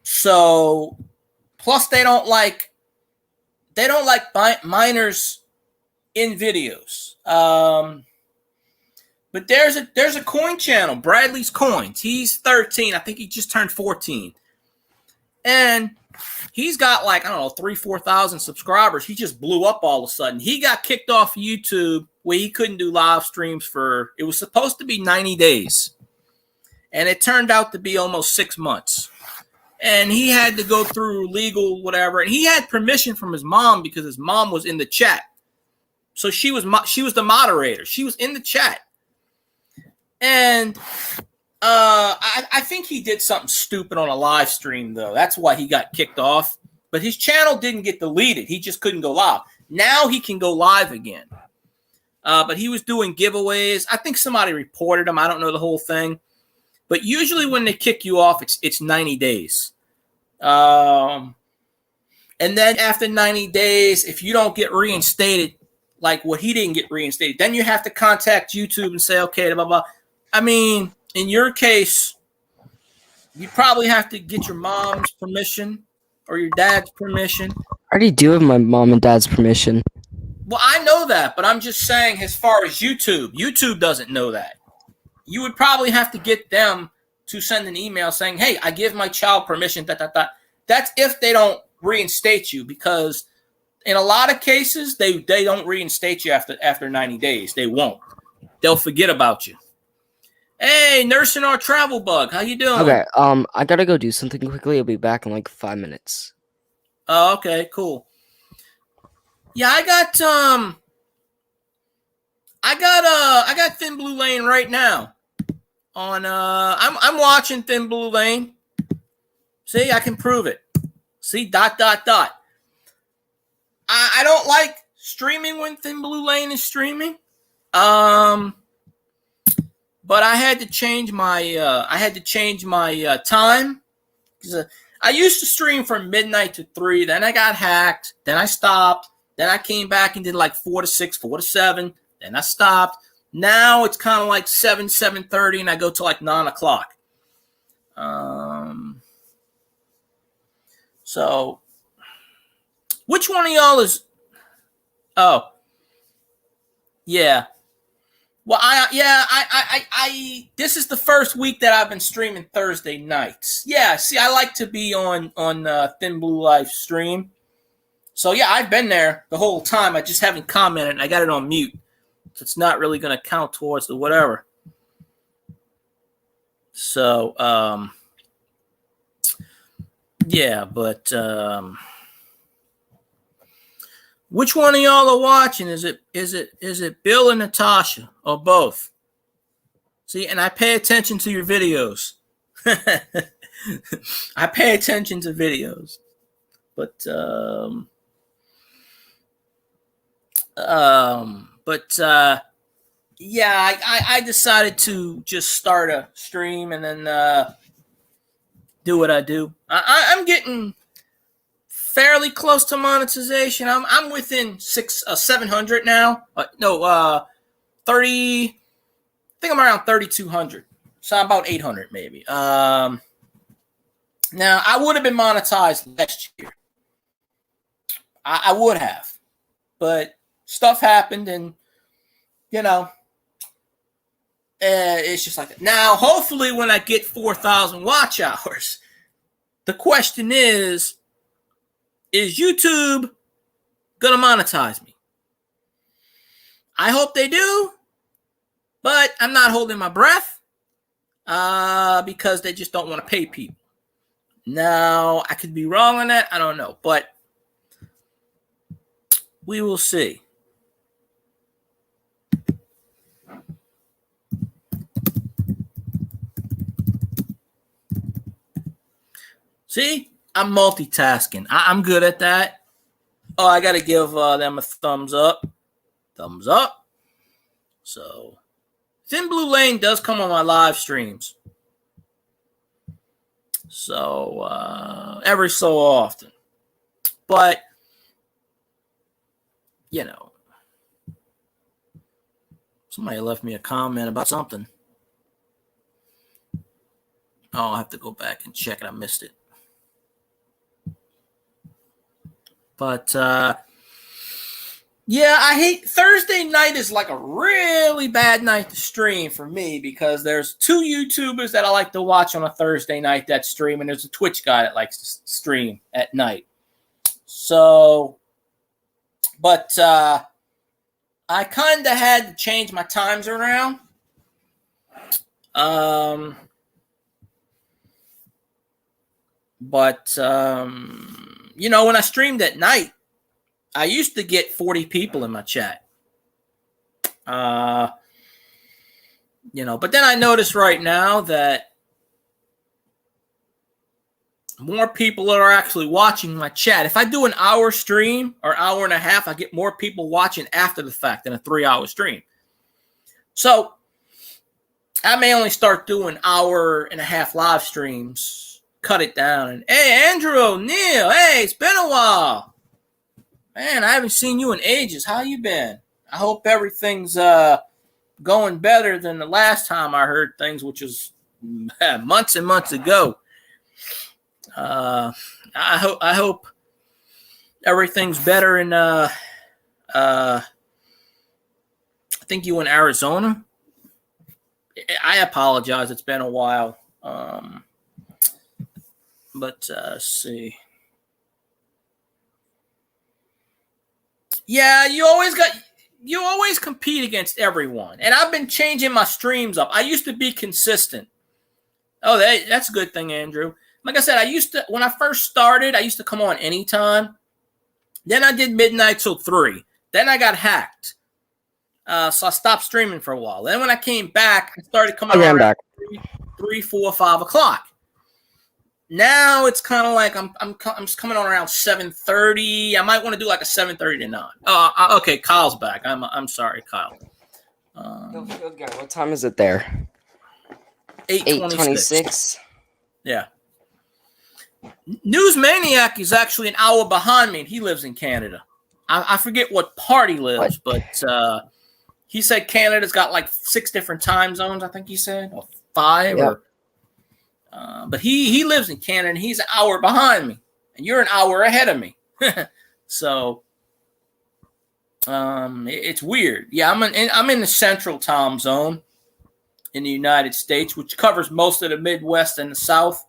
So plus they don't like minors in videos. But there's a coin channel, Bradley's Coins. He's 13. I think he just turned 14. And he's got 3,000-4,000 subscribers. He just blew up all of a sudden. He got kicked off YouTube where he couldn't do live streams it was supposed to be 90 days. And it turned out to be almost 6 months. And he had to go through legal whatever. And he had permission from his mom because his mom was in the chat. So she was the moderator. She was in the chat. And I think he did something stupid on a live stream, though. That's why he got kicked off. But his channel didn't get deleted. He just couldn't go live. Now he can go live again. But he was doing giveaways. I think somebody reported him. I don't know the whole thing. But usually when they kick you off, it's 90 days. And then after 90 days, if you don't get reinstated, like what he didn't get reinstated, then you have to contact YouTube and say, okay, blah, blah. I mean, in your case, you probably have to get your mom's permission or your dad's permission. I already do have my mom and dad's permission. Well, I know that, but I'm just saying as far as YouTube doesn't know that. You would probably have to get them to send an email saying, hey, I give my child permission, . That's if they don't reinstate you, because in a lot of cases, they don't reinstate you after 90 days. They won't. They'll forget about you. Hey, Nursing Our Travel Bug, how you doing? Okay, I gotta go do something quickly. I'll be back in 5 minutes. Oh, okay, cool. Yeah, I got Thin Blue Lane right now. On I'm watching Thin Blue Lane. See, I can prove it. See, ... I don't like streaming when Thin Blue Lane is streaming. But I had to change my time, because I used to stream from midnight to 3. Then I got hacked. Then I stopped. Then I came back and did 4 to 6, 4 to 7. Then I stopped. Now it's kind of 7, 7:30, and I go till 9 o'clock. So which one of y'all is? Oh, yeah. Well, I this is the first week that I've been streaming Thursday nights. Yeah, see, I like to be on Thin Blue Life stream. So yeah, I've been there the whole time. I just haven't commented, and I got it on mute. So it's not really going to count towards the whatever. So, yeah, but which one of y'all are watching? Is it Bill and Natasha, or both? See, and I pay attention to your videos. I pay attention to videos, but yeah, I decided to just start a stream and then do what I do. I'm getting fairly close to monetization. I'm within 700 now. No, 30. I think I'm around 3,200. So I'm about 800 maybe. Now I would have been monetized last year. I would have, but stuff happened, and you know, it's just like that. Now, hopefully, when I get 4,000 watch hours, the question is YouTube gonna monetize me? I hope they do, but I'm not holding my breath because they just don't want to pay people. Now, I could be wrong on that. I don't know, but we will see. See, I'm multitasking. I'm good at that. Oh, I got to give them a thumbs up. Thumbs up. So, Thin Blue Lane does come on my live streams. So, every so often. But, you know, somebody left me a comment about something. Oh, I'll have to go back and check it. I missed it. But, yeah, I hate Thursday night is like a really bad night to stream for me because there's two YouTubers that I like to watch on a Thursday night that stream, and there's a Twitch guy that likes to stream at night. So, but I kind of had to change my times around. But you know, when I streamed at night, I used to get 40 people in my chat. You know, but then I notice right now that more people are actually watching my chat. If I do an hour stream or hour and a half, I get more people watching after the fact than a 3-hour stream. So I may only start doing hour and a half live streams, cut it down. And hey, Andrew O'Neill, hey, it's been a while. Man, I haven't seen you in ages. How you been? I hope everything's going better than the last time I heard things, which was months and months ago. I hope everything's better in I think you in Arizona. I apologize. It's been a while. But let's see. Yeah, you always compete against everyone. And I've been changing my streams up. I used to be consistent. Oh, that's a good thing, Andrew. Like I said, when I first started, I used to come on anytime. Then I did midnight till 3. Then I got hacked. So I stopped streaming for a while. Then when I came back, I started coming on back 3, 4, 5 o'clock. Now it's kind of like I'm just coming on around 7:30. I might want to do like a 7:30 to 9. Okay, Kyle's back. I'm sorry, Kyle. What time is it there? 8:26. Yeah. Newsmaniac is actually an hour behind me, and he lives in Canada. I forget what part he lives, but he said Canada's got like 6 different time zones, I think he said, or 5. Yep. But he lives in Canada, and he's an hour behind me, and you're an hour ahead of me. So it's weird. Yeah, I'm in the central time zone in the United States, which covers most of the Midwest and the South.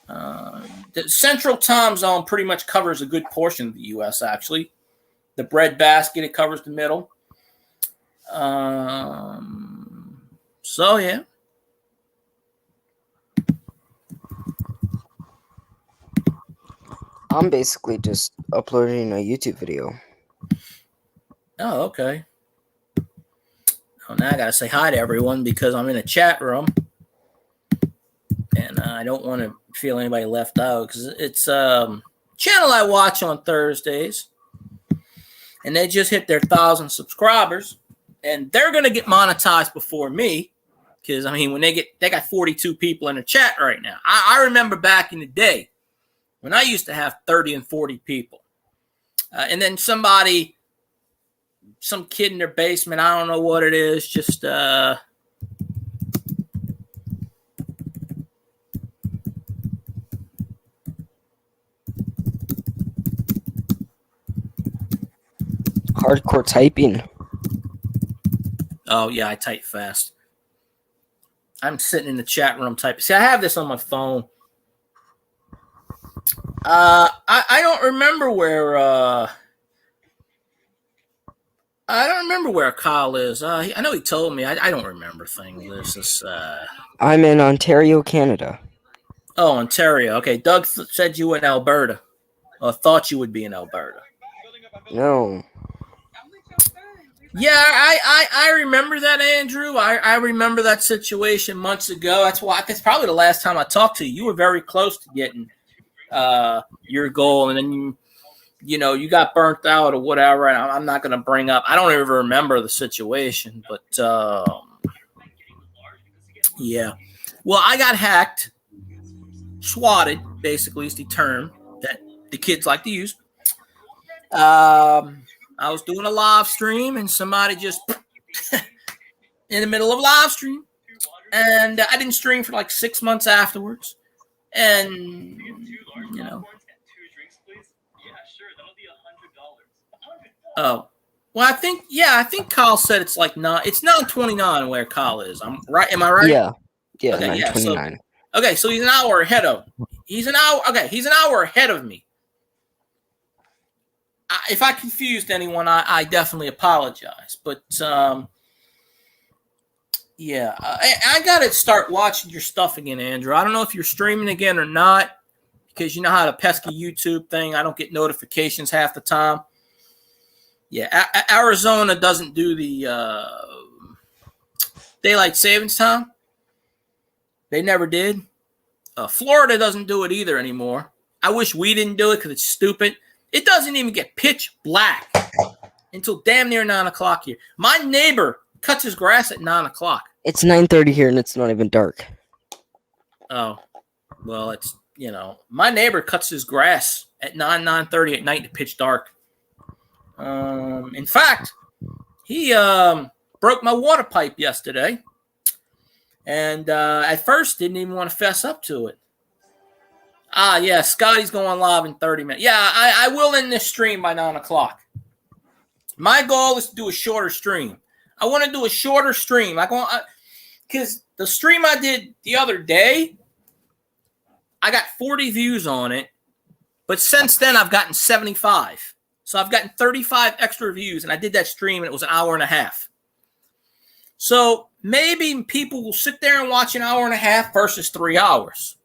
The central time zone pretty much covers a good portion of the U.S., actually. The breadbasket, it covers the middle. So, yeah. I'm basically just uploading a YouTube video. Oh, okay. Oh, now I got to say hi to everyone because I'm in a chat room. I don't want to feel anybody left out because it's channel I watch on Thursdays, and they just hit their 1,000 subscribers, and they're gonna get monetized before me. Because I mean, when they got 42 people in the chat right now. I remember back in the day when I used to have 30 and 40 people, and then some kid in their basement, I don't know what it is, just Hardcore typing. Oh yeah, I type fast. I'm sitting in the chat room typing. See, I have this on my phone. I don't remember where Kyle is. I know he told me. I don't remember things. This is I'm in Ontario, Canada. Oh, Ontario. Okay, Doug said you were in Alberta. Or thought you would be in Alberta. No. Yeah, I remember that, Andrew. I remember that situation months ago. That's probably the last time I talked to you. You were very close to getting your goal, and then you got burnt out or whatever. And I'm not going to bring up. I don't even remember the situation, but yeah. Well, I got hacked, swatted. Basically, is the term that the kids like to use. I was doing a live stream and somebody just in the middle of a live stream, and I didn't stream for like 6 months afterwards. And oh, well, I think Kyle said it's like it's 9:29 where Kyle is. I'm right. Am I right? Yeah, okay, 9:29. So he's an hour ahead of. He's an hour ahead of me. If I confused anyone, I definitely apologize. But yeah, I got to start watching your stuff again, Andrew. I don't know if you're streaming again or not, because you know how the pesky YouTube thing, I don't get notifications half the time. Yeah, Arizona doesn't do the daylight savings time. They never did. Florida doesn't do it either anymore. I wish we didn't do it because it's stupid. It doesn't even get pitch black until damn near 9 o'clock here. My neighbor cuts his grass at 9 o'clock. It's 9:30 here and it's not even dark. Oh, well, it's, my neighbor cuts his grass at 9:30 at night to pitch dark. In fact, he broke my water pipe yesterday. And at first didn't even want to fess up to it. Yeah, Scotty's going live in 30 minutes. Yeah, I will end this stream by 9 o'clock. My goal is to do a shorter stream. I want to do a shorter stream. Because the stream I did the other day, I got 40 views on it. But since then, I've gotten 75. So I've gotten 35 extra views. And I did that stream, and it was an hour and a half. So maybe people will sit there and watch an hour and a half versus 3 hours.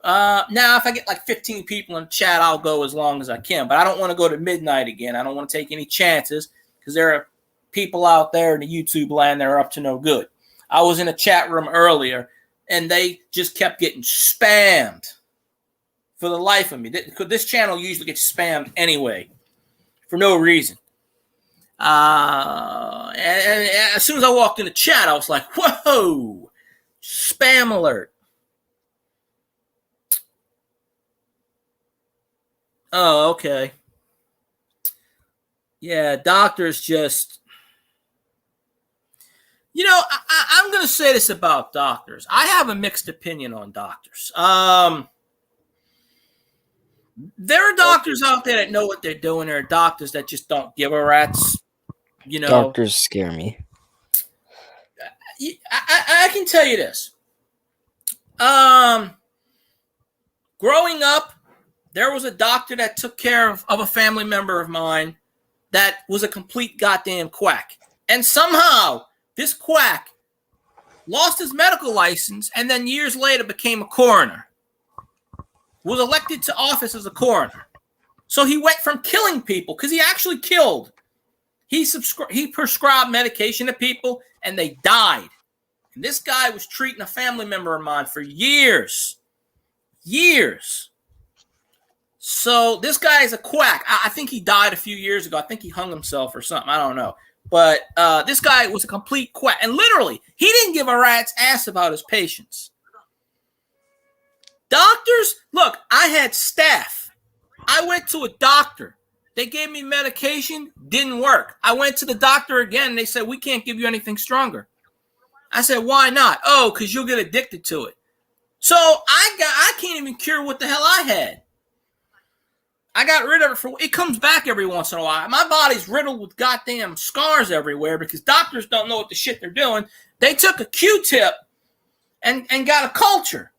Now, if I get like 15 people in the chat, I'll go as long as I can. But I don't want to go to midnight again. I don't want to take any chances because there are people out there in the YouTube land that are up to no good. I was in a chat room earlier, and they just kept getting spammed for the life of me. This channel usually gets spammed anyway for no reason. And as soon as I walked in the chat, I was like, whoa, spam alert. Oh, okay. Yeah, doctors just... I'm going to say this about doctors. I have a mixed opinion on doctors. There are doctors out there that know what they're doing. There are doctors that just don't give a rat's. Doctors scare me. I can tell you this. Growing up, there was a doctor that took care of a family member of mine that was a complete goddamn quack. And somehow, this quack lost his medical license and then years later became a coroner. Was elected to office as a coroner. So he went from killing people, because he actually killed. He prescribed medication to people, and they died. And this guy was treating a family member of mine for years. Years. So this guy is a quack. I think he died a few years ago. I think he hung himself or something. I don't know. But this guy was a complete quack. And literally, he didn't give a rat's ass about his patients. Doctors, look, I had staph. I went to a doctor. They gave me medication, didn't work. I went to the doctor again, and they said, we can't give you anything stronger. I said, why not? Oh, because you'll get addicted to it. So I can't even cure what the hell I had. I got rid of it it comes back every once in a while. My body's riddled with goddamn scars everywhere because doctors don't know what the shit they're doing. They took a Q-tip and got a culture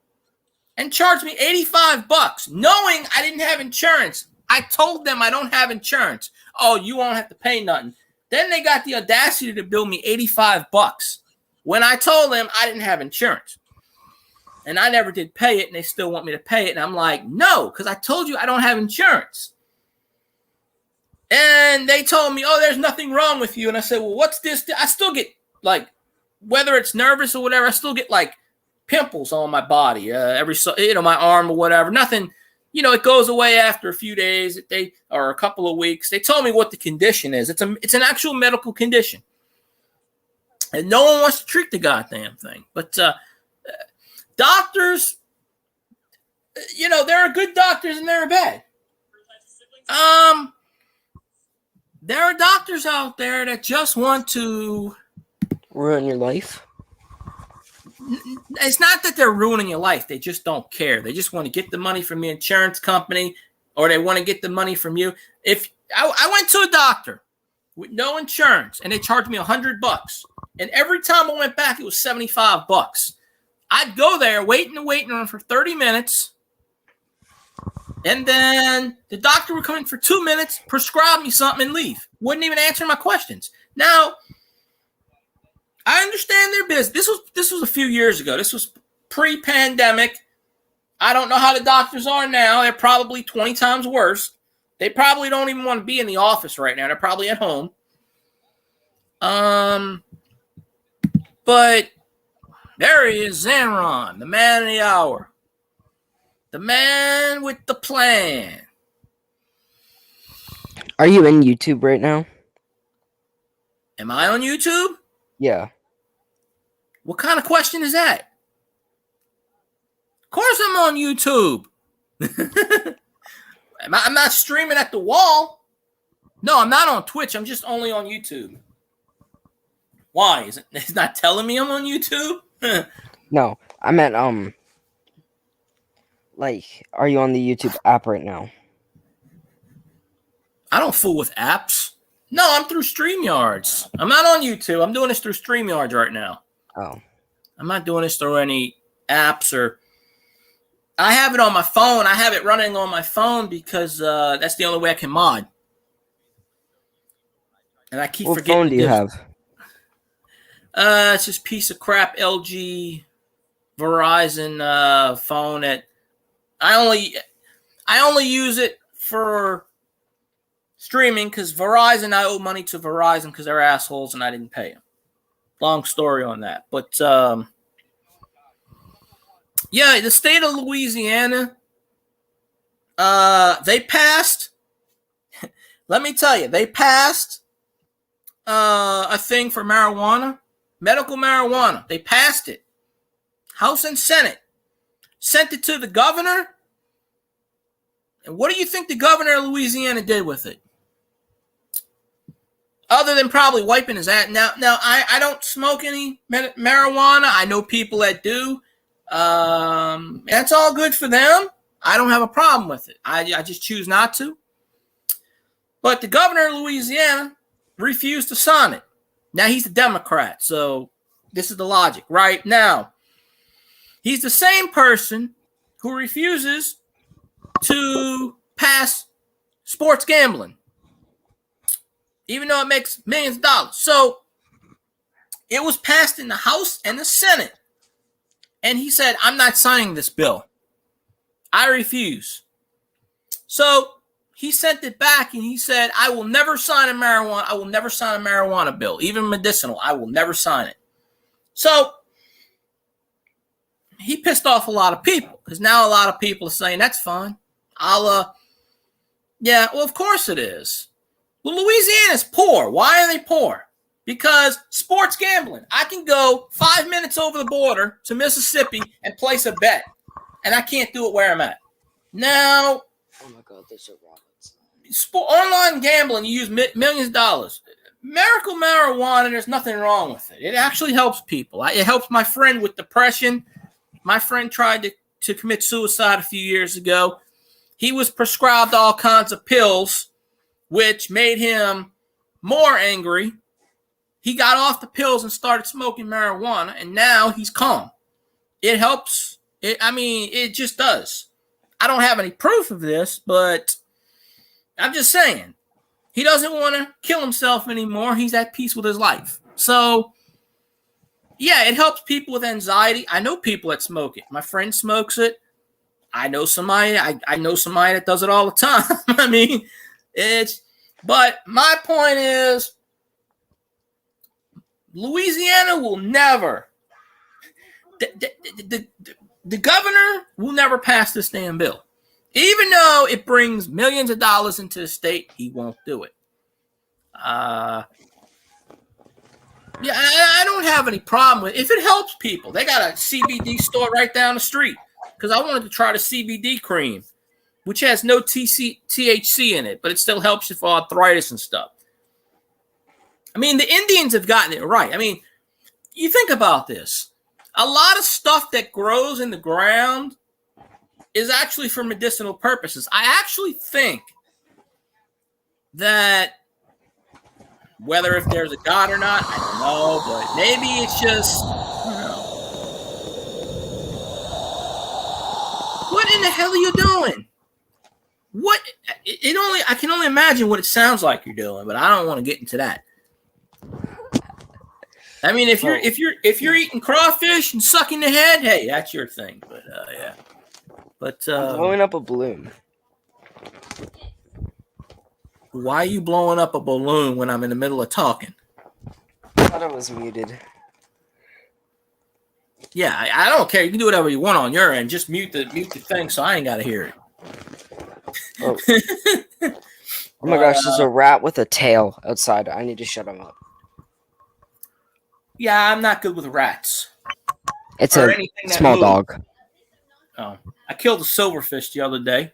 and charged me $85, knowing I didn't have insurance. I told them I don't have insurance. Oh, you won't have to pay nothing. Then they got the audacity to bill me $85 when I told them I didn't have insurance. And I never did pay it, and they still want me to pay it. And I'm like, no, because I told you I don't have insurance. And they told me, oh, there's nothing wrong with you. And I said, well, what's this? I still get, like, whether it's nervous or whatever, I still get, like, pimples on my body, my arm or whatever. Nothing, it goes away after a few days or a couple of weeks. They told me what the condition is. It's an actual medical condition. And no one wants to treat the goddamn thing. But doctors, there are good doctors and there are bad. There are doctors out there that just want to ruin your life. It's not that they're ruining your life. They just don't care. They just want to get the money from the insurance company, or they want to get the money from you. If I went to a doctor with no insurance and they charged me $100, and every time I went back, it was $75. I'd go there, wait in the waiting room for 30 minutes, and then the doctor would come in for 2 minutes, prescribe me something, and leave. Wouldn't even answer my questions. Now, I understand their business. This was a few years ago. This was pre-pandemic. I don't know how the doctors are now. They're probably 20 times worse. They probably don't even want to be in the office right now. They're probably at home. But there he is, Zenron, the man of the hour. The man with the plan. Are you in YouTube right now? Am I on YouTube? Yeah. What kind of question is that? Of course I'm on YouTube. I'm not streaming at the wall. No, I'm not on Twitch. I'm just only on YouTube. Why? Is it not telling me I'm on YouTube? No, I meant, are you on the YouTube app right now? I don't fool with apps. No, I'm through StreamYards. I'm not on YouTube. I'm doing this through StreamYards right now. Oh. I'm not doing this through any apps or... I have it on my phone. I have it running on my phone because that's the only way I can mod. And I keep forgetting. What phone do you have? It's this piece of crap LG Verizon phone that I only use it for streaming because Verizon, I owe money to Verizon because they're assholes and I didn't pay them. Long story on that. But, yeah, the state of Louisiana, they passed, let me tell you, they passed a thing for marijuana, medical marijuana. They passed it. House and Senate sent it to the governor. And what do you think the governor of Louisiana did with it? Other than probably wiping his ass. Now, I don't smoke any marijuana. I know people that do. That's all good for them. I don't have a problem with it. I just choose not to. But the governor of Louisiana refused to sign it. Now, he's a Democrat, so this is the logic. Right now, he's the same person who refuses to pass sports gambling, even though it makes millions of dollars. So it was passed in the House and the Senate. And he said, I'm not signing this bill. I refuse. So he sent it back and he said, I will never sign a marijuana bill, even medicinal. I will never sign it. So he pissed off a lot of people because now a lot of people are saying that's fine. Yeah, well, of course it is. Well, Louisiana's poor. Why are they poor? Because sports gambling. I can go 5 minutes over the border to Mississippi and place a bet, and I can't do it where I'm at. Now, Oh my God, there's a rabbit. online gambling, you use millions of dollars. Medical marijuana, there's nothing wrong with it. It actually helps people. It helps my friend with depression. My friend tried to commit suicide a few years ago. He was prescribed all kinds of pills, which made him more angry. He got off the pills and started smoking marijuana, and now he's calm. It helps. It just does. I don't have any proof of this, but I'm just saying. He doesn't want to kill himself anymore. He's at peace with his life. So, yeah, it helps people with anxiety. I know people that smoke it. My friend smokes it. I know somebody. I know somebody that does it all the time. But my point is, Louisiana will never. The governor will never pass this damn bill. Even though it brings millions of dollars into the state, he won't do it. Yeah, I don't have any problem with it. If it helps people. They got a CBD store right down the street because I wanted to try the CBD cream, which has no THC in it, but it still helps you for arthritis and stuff. I mean, the Indians have gotten it right. I mean, you think about this. A lot of stuff that grows in the ground is actually for medicinal purposes. I actually think that whether if there's a God or not, I don't know, but maybe it's just, I don't know. What in the hell are you doing? What? I can only imagine what it sounds like you're doing, but I don't want to get into that. I mean, if you're eating crawfish and sucking the head, hey, that's your thing. But yeah. But I'm blowing up a balloon. Why are you blowing up a balloon when I'm in the middle of talking? I thought it was muted. Yeah, I don't care. You can do whatever you want on your end. Just mute the thing so I ain't gotta hear it. Oh, oh my gosh, there's a rat with a tail outside. I need to shut him up. Yeah, I'm not good with rats. It's Or a anything that small moves. dog. Oh, I killed a silverfish the other day.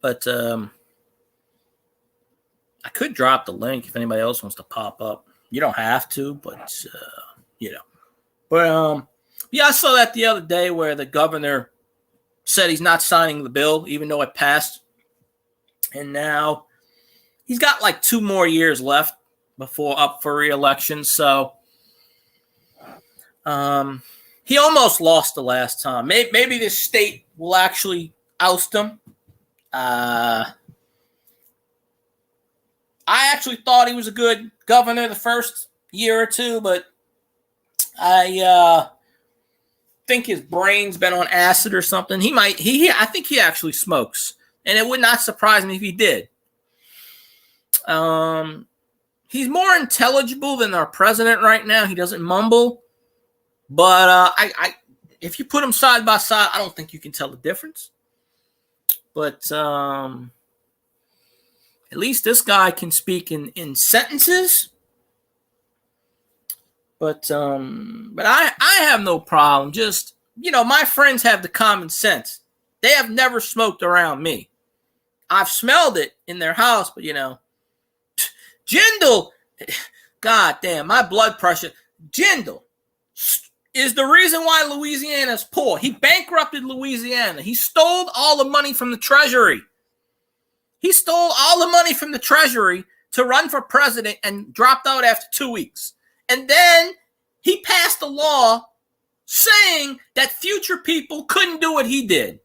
But I could drop the link if anybody else wants to pop up. You don't have to, but you know. But yeah, I saw that the other day where the governor said he's not signing the bill, even though it passed. And now he's got like 2 more years left before up for re-election. So he almost lost the last time. Maybe this state will actually oust him. I actually thought he was a good governor the first year or two, but I think his brain's been on acid or something. I think he actually smokes, and it would not surprise me if he did. He's more intelligible than our president right now. He doesn't mumble, but if you put him side by side, I don't think you can tell the difference. But at least this guy can speak in sentences. But I have no problem. Just, my friends have the common sense. They have never smoked around me. I've smelled it in their house, but Jindal, God damn, my blood pressure. Jindal is the reason why Louisiana is poor. He bankrupted Louisiana. He stole all the money from the Treasury. He stole all the money from the Treasury to run for president and dropped out after 2 weeks. And then he passed a law saying that future people couldn't do what he did.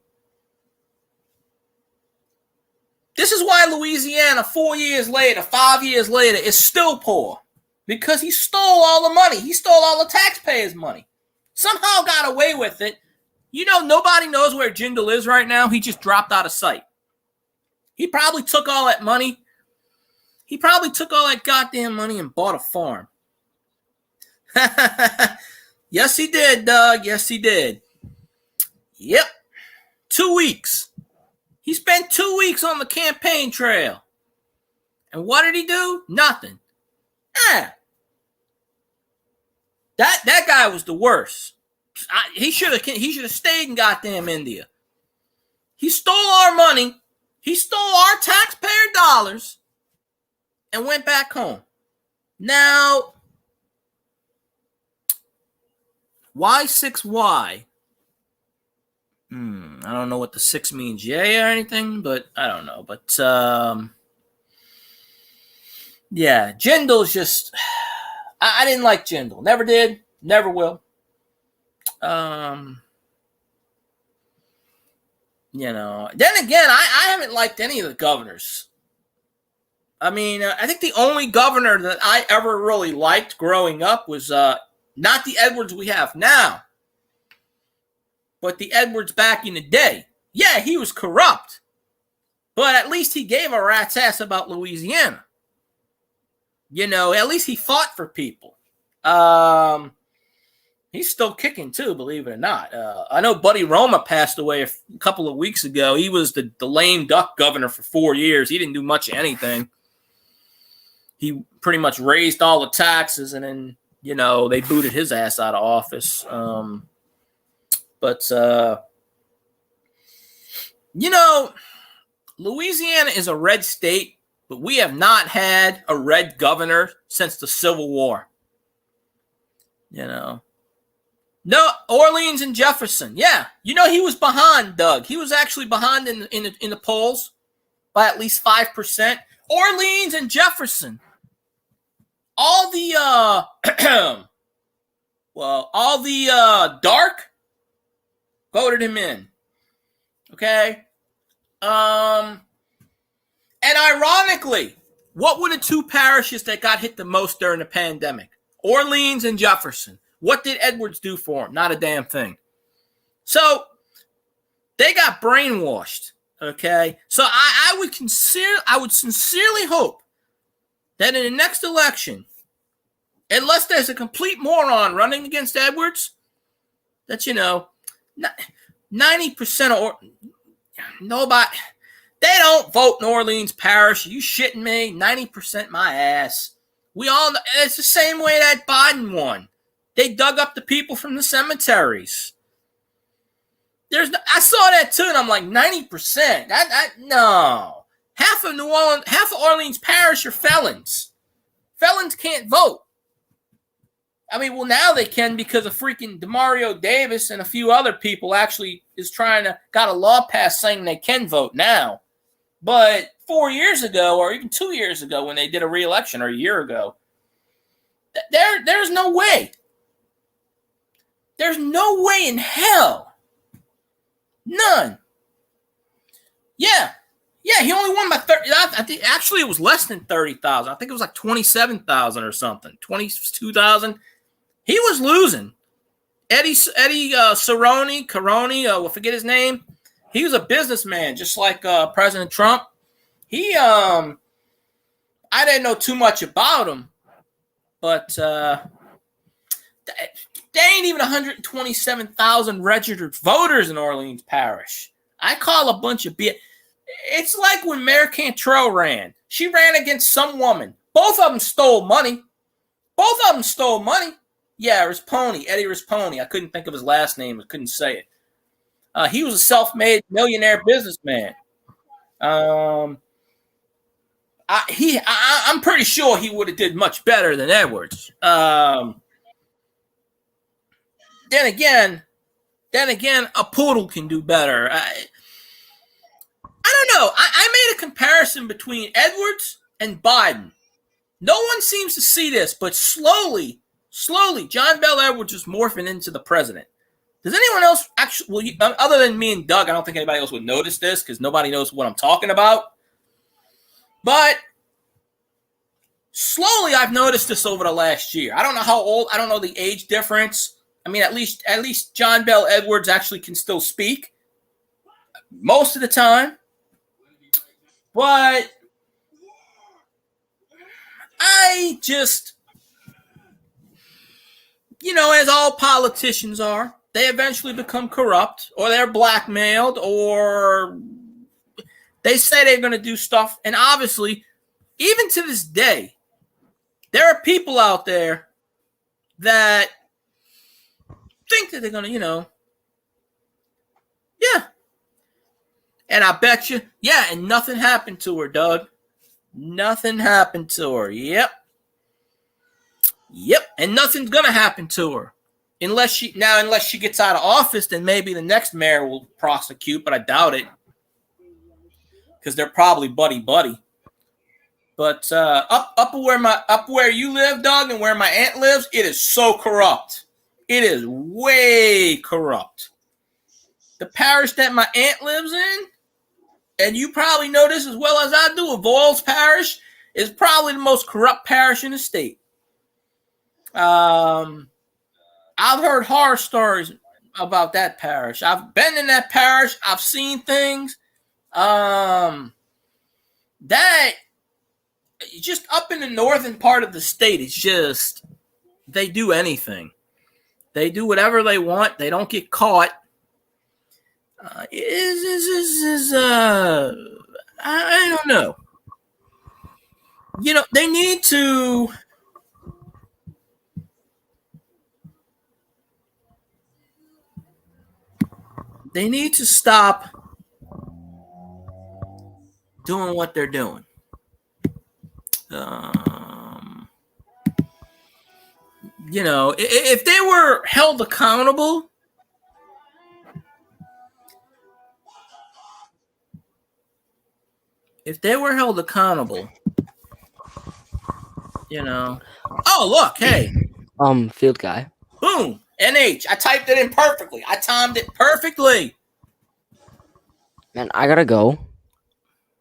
This is why Louisiana, 4 years later, 5 years later, is still poor. Because he stole all the money. He stole all the taxpayers' money. Somehow got away with it. Nobody knows where Jindal is right now. He just dropped out of sight. He probably took all that money. He probably took all that goddamn money and bought a farm. Yes, he did, Doug. Yes, he did. Yep. 2 weeks. He spent 2 weeks on the campaign trail. And what did he do? Nothing. That guy was the worst. He should have stayed in goddamn India. He stole our money. He stole our taxpayer dollars and went back home. Now, Y6Y. I don't know what the 6 means, yeah, or anything, but I don't know. But yeah, Jindal's just. I didn't like Jindal. Never did. Never will. You know. Then again, I haven't liked any of the governors. I mean, I think the only governor that I ever really liked growing up was not the Edwards we have now, but the Edwards back in the day. Yeah, he was corrupt, but at least he gave a rat's ass about Louisiana. You know, at least he fought for people. He's still kicking too, believe it or not. I know Buddy Roma passed away a couple of weeks ago. He was the lame duck governor for 4 years. He didn't do much of anything. He pretty much raised all the taxes, and then, you know, they booted his ass out of office. But you know, Louisiana is a red state, but we have not had a red governor since the Civil War. You know. No, Orleans and Jefferson. Yeah, you know, he was behind, Doug. He was actually behind in the polls by at least 5%. Orleans and Jefferson. All the dark voted him in. Okay? And ironically, what were the two parishes that got hit the most during the pandemic? Orleans and Jefferson. What did Edwards do for him? Not a damn thing. So they got brainwashed. Okay? So I would sincerely hope that in the next election, unless there's a complete moron running against Edwards, that, you know, 90% of nobody, they don't vote in Orleans Parish. Are you shitting me? 90% my ass. We all know, it's the same way that Biden won. They dug up the people from the cemeteries. I saw that too, and I'm like, 90%. No. Half of Orleans Parish are felons. Felons can't vote. I mean, well, now they can because of freaking Demario Davis and a few other people actually got a law passed saying they can vote now. But 4 years ago, or even 2 years ago, when they did a re-election, or a year ago, there's no way. There's no way in hell. None. Yeah, he only won by 30. I think actually it was less than 30,000. I think it was like 27,000 or something. 22,000. He was losing. Eddie Caroni, I forget his name. He was a businessman, just like President Trump. I didn't know too much about him, but there ain't even 127,000 registered voters in Orleans Parish. I call a bunch of BS. It's like when Mayor Cantrell ran. She ran against some woman. Both of them stole money. Yeah, Risponi, Eddie Risponi. I couldn't think of his last name. I couldn't say it. He was a self-made millionaire businessman. I'm pretty sure he would have did much better than Edwards. Then again, a poodle can do better. I don't know. I made a comparison between Edwards and Biden. No one seems to see this, but slowly, John Bel Edwards is morphing into the president. Does anyone else actually, other than me and Doug, I don't think anybody else would notice this because nobody knows what I'm talking about. But slowly, I've noticed this over the last year. I don't know how old. I don't know the age difference. I mean, at least John Bel Edwards actually can still speak most of the time. But I just, as all politicians are, they eventually become corrupt, or they're blackmailed, or they say they're going to do stuff. And obviously, even to this day, there are people out there that think that they're going to, yeah. And I bet you, yeah, and nothing happened to her, Doug. Nothing happened to her. Yep. And nothing's going to happen to her. Unless she gets out of office, then maybe the next mayor will prosecute, but I doubt it. Because they're probably buddy. But up where you live, Doug, and where my aunt lives, it is so corrupt. It is way corrupt. The parish that my aunt lives in, and you probably know this as well as I do, Avoyelles Parish is probably the most corrupt parish in the state. I've heard horror stories about that parish. I've been in that parish. I've seen things. That just up in the northern part of the state, it's just they do anything. They do whatever they want. They don't get caught. I don't know. They need to. They need to stop doing what they're doing. If they were held accountable, Oh, look, hey. Field guy. Boom. NH. I typed it in perfectly. I timed it perfectly. Man, I gotta go.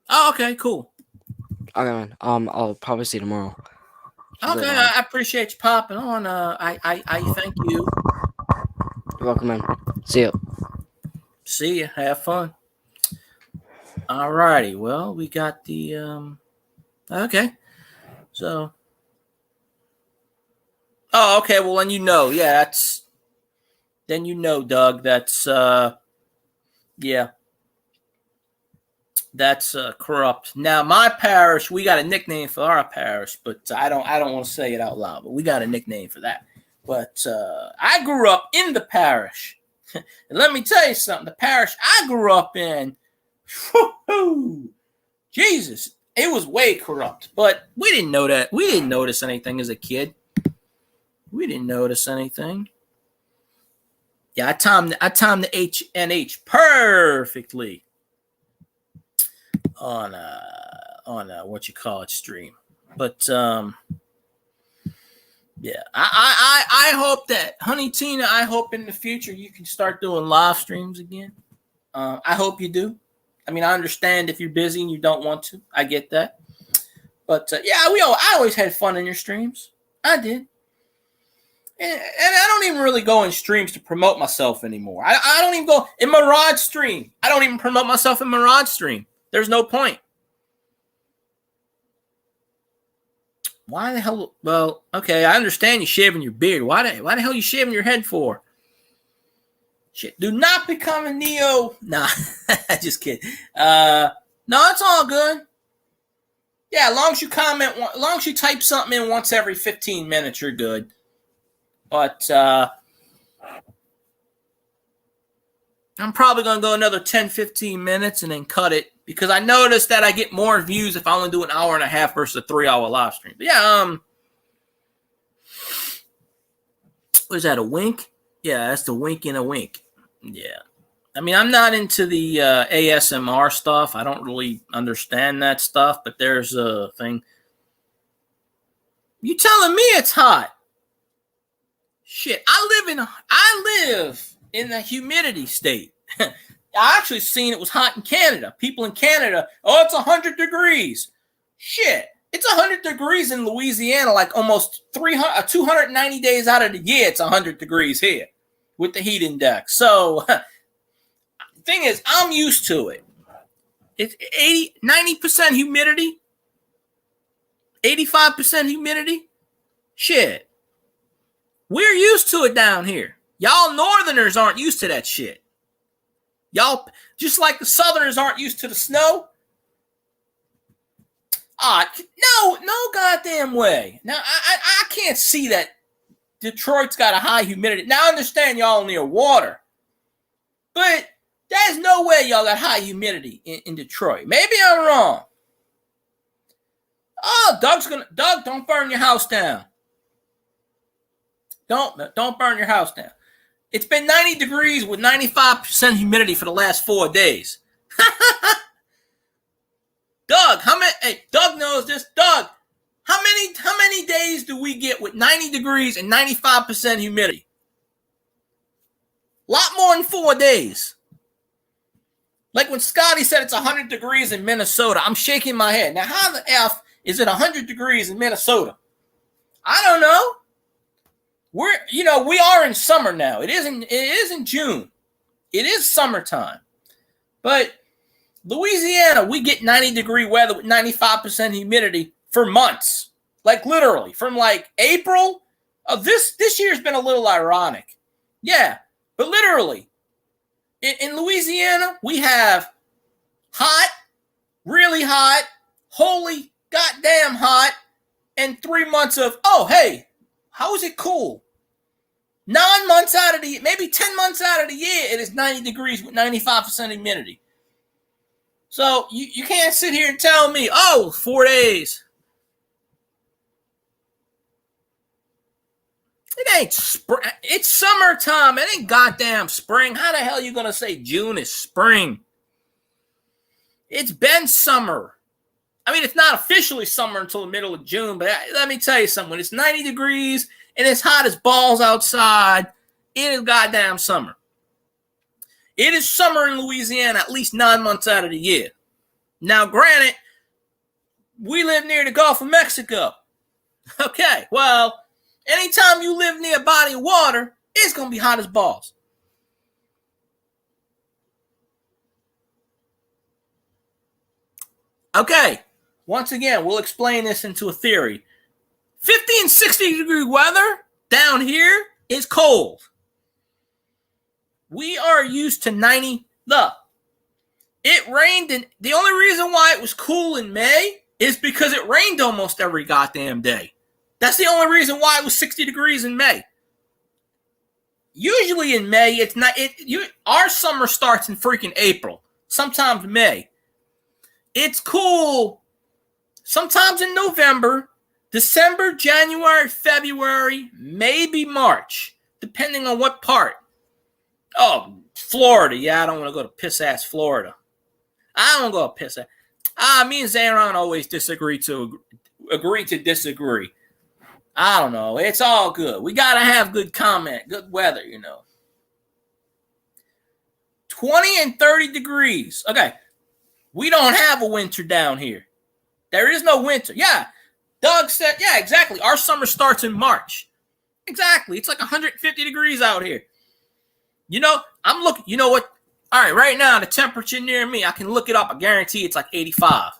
Oh, okay, cool. Okay, man. I'll probably see you tomorrow. Okay, I appreciate you popping on. I thank you. You're welcome, man. See you. See you. Have fun. Alrighty. Well, we got the okay. So. Oh, okay. Well, then yeah, that's. Then Doug. That's yeah. That's corrupt. Now, my parish, we got a nickname for our parish, but I don't want to say it out loud. But we got a nickname for that. But I grew up in the parish, and let me tell you something. The parish I grew up in, Jesus, it was way corrupt. But we didn't know that. We didn't notice anything as a kid. We didn't notice anything. Yeah, I timed the HNH perfectly on what you call it stream. But yeah, I hope that, honey Tina, I hope in the future you can start doing live streams again. I hope you do. I mean, I understand if you're busy and you don't want to. I get that. But yeah, I always had fun in your streams. I did. And I don't even really go in streams to promote myself anymore. I don't even go in Mirage stream. I don't even promote myself in Mirage stream. There's no point. Why the hell? Well, okay, I understand you shaving your beard. Why the hell are you shaving your head for? Shit, do not become a Neo. Nah, just kidding. No, it's all good. Yeah, as long as you comment, as long as you type something in once every 15 minutes, you're good. But I'm probably going to go another 10, 15 minutes and then cut it because I noticed that I get more views if I only do an hour and a half versus a 3-hour live stream. But yeah, was that a wink? Yeah, that's the wink and a wink. Yeah. I mean, I'm not into the ASMR stuff. I don't really understand that stuff, but there's a thing. You telling me it's hot? Shit, I live in the humidity state. I actually seen it was hot in Canada. People in Canada, oh, it's 100 degrees. Shit, it's 100 degrees in Louisiana, like almost 290 days out of the year, it's 100 degrees here with the heat index. So, thing is, I'm used to it. It's 90% humidity. 85% humidity? Shit. We're used to it down here. Y'all northerners aren't used to that shit. Y'all, just like the southerners aren't used to the snow. No goddamn way. Now, I can't see that Detroit's got a high humidity. Now, I understand y'all near water. But there's no way y'all got high humidity in Detroit. Maybe I'm wrong. Oh, Doug, don't burn your house down. Don't burn your house down. It's been 90 degrees with 95% humidity for the last 4 days. Doug, Doug knows this. Doug, how many days do we get with 90 degrees and 95% humidity? A lot more than 4 days. Like when Scotty said it's 100 degrees in Minnesota, I'm shaking my head. Now, how the F is it 100 degrees in Minnesota? I don't know. We are in summer now. It isn't June. It is summertime. But Louisiana, we get 90-degree weather with 95% humidity for months. Like literally, from like April. This year's been a little ironic. Yeah, but literally, in Louisiana, we have hot, really hot, holy goddamn hot, and 3 months of, oh, hey, how is it cool? 9 months out of maybe 10 months out of the year, it is 90 degrees with 95% humidity. So you can't sit here and tell me, oh, 4 days. It ain't spring. It's summertime. It ain't goddamn spring. How the hell are you going to say June is spring? It's been summer. I mean, it's not officially summer until the middle of June, but let me tell you something. When it's 90 degrees and it's hot as balls outside, it is goddamn summer. It is summer in Louisiana at least 9 months out of the year. Now, granted, we live near the Gulf of Mexico. Okay, well, anytime you live near a body of water, it's going to be hot as balls. Okay, once again, we'll explain this into a theory. 50 and 60 degree weather down here is cold. We are used to 90. Look, it rained, and the only reason why it was cool in May is because it rained almost every goddamn day. That's the only reason why it was 60 degrees in May. Usually in May, it's not. Our summer starts in freaking April, sometimes May. It's cool sometimes in November, December, January, February, maybe March, depending on what part. Oh, Florida. Yeah, I don't want to go to piss-ass Florida. I don't go to piss-ass. Me and Zaron always agree to disagree. I don't know. It's all good. We got to have good weather, 20 and 30 degrees. Okay. We don't have a winter down here. There is no winter. Yeah. Doug said, yeah, exactly. Our summer starts in March. Exactly. It's like 150 degrees out here. I'm looking, you know what? All right, right now, the temperature near me, I can look it up. I guarantee it's like 85.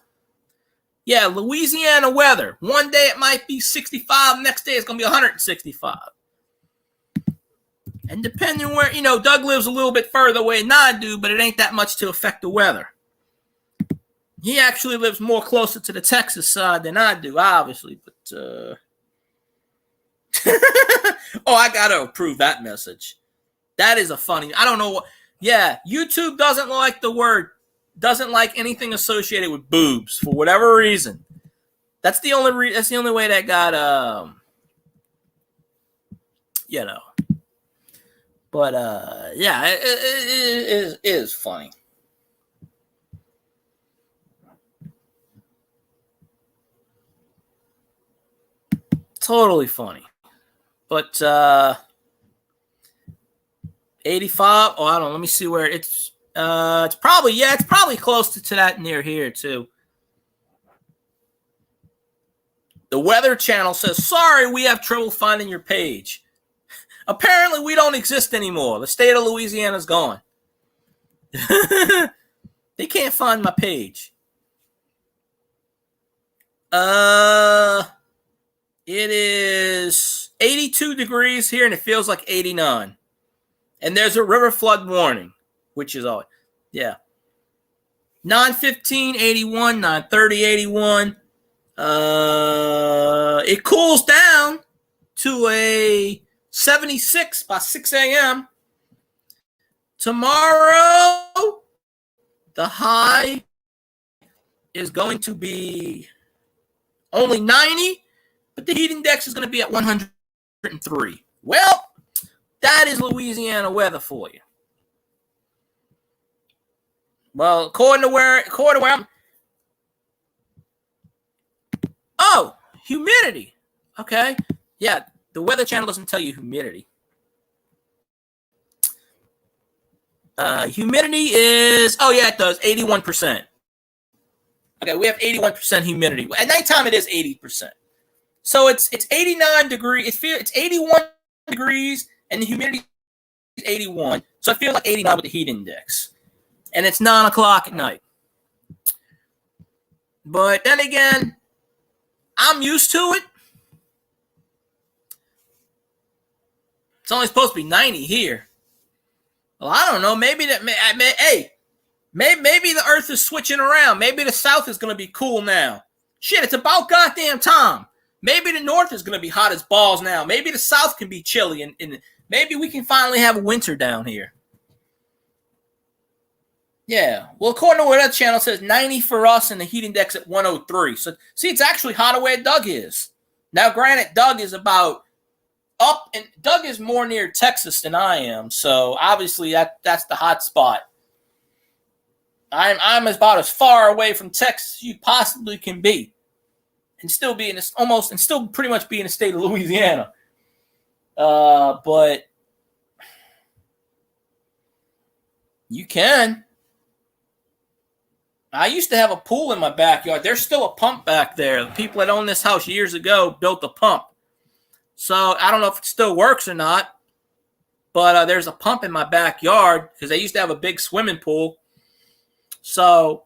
Yeah, Louisiana weather. One day it might be 65. Next day it's going to be 165. And depending where, Doug lives a little bit further away than I do, but it ain't that much to affect the weather. He actually lives more closer to the Texas side than I do, obviously. But, oh, I got to approve that message. That is a funny, I don't know what. Yeah, YouTube doesn't like anything associated with boobs for whatever reason. That's the only way that got But yeah, it is funny. Totally funny. But 85. Oh, I don't know. Let me see where it's. It's probably close to that near here too. The Weather Channel says, sorry, we have trouble finding your page. Apparently, we don't exist anymore. The state of Louisiana's gone. They can't find my page. It is 82 degrees here, and it feels like 89. And there's a river flood warning, which is all. Yeah. 9:15, 81. 9:30, 81. It cools down to a 76 by 6 a.m. Tomorrow, the high is going to be only 90, but the heat index is going to be at 103. Well, that is Louisiana weather for you. Well, according to where I'm. Oh, humidity. Okay. Yeah, the Weather Channel doesn't tell you humidity. Humidity is, oh yeah, it does, 81%. Okay, we have 81% humidity. At nighttime, it is 80%. So it's 89 degrees. It's 81 degrees, and the humidity is 81. So I feel like 89 with the heat index. And it's 9 o'clock at night. But then again, I'm used to it. It's only supposed to be 90 here. Well, I don't know. Maybe that. Hey, maybe the Earth is switching around. Maybe the South is going to be cool now. Shit, it's about goddamn time. Maybe the North is going to be hot as balls now. Maybe the South can be chilly, and maybe we can finally have a winter down here. Yeah. Well, according to what that channel says, 90 for us and the heat index at 103. So, see, it's actually hotter where Doug is. Now, granted, Doug is about up, and Doug is more near Texas than I am. So, obviously, that's the hot spot. I'm about as far away from Texas as you possibly can be, and still be in this and still pretty much be in the state of Louisiana. But you can. I used to have a pool in my backyard. There's still a pump back there. The people that owned this house years ago built a pump. So I don't know if it still works or not, but there's a pump in my backyard because they used to have a big swimming pool. So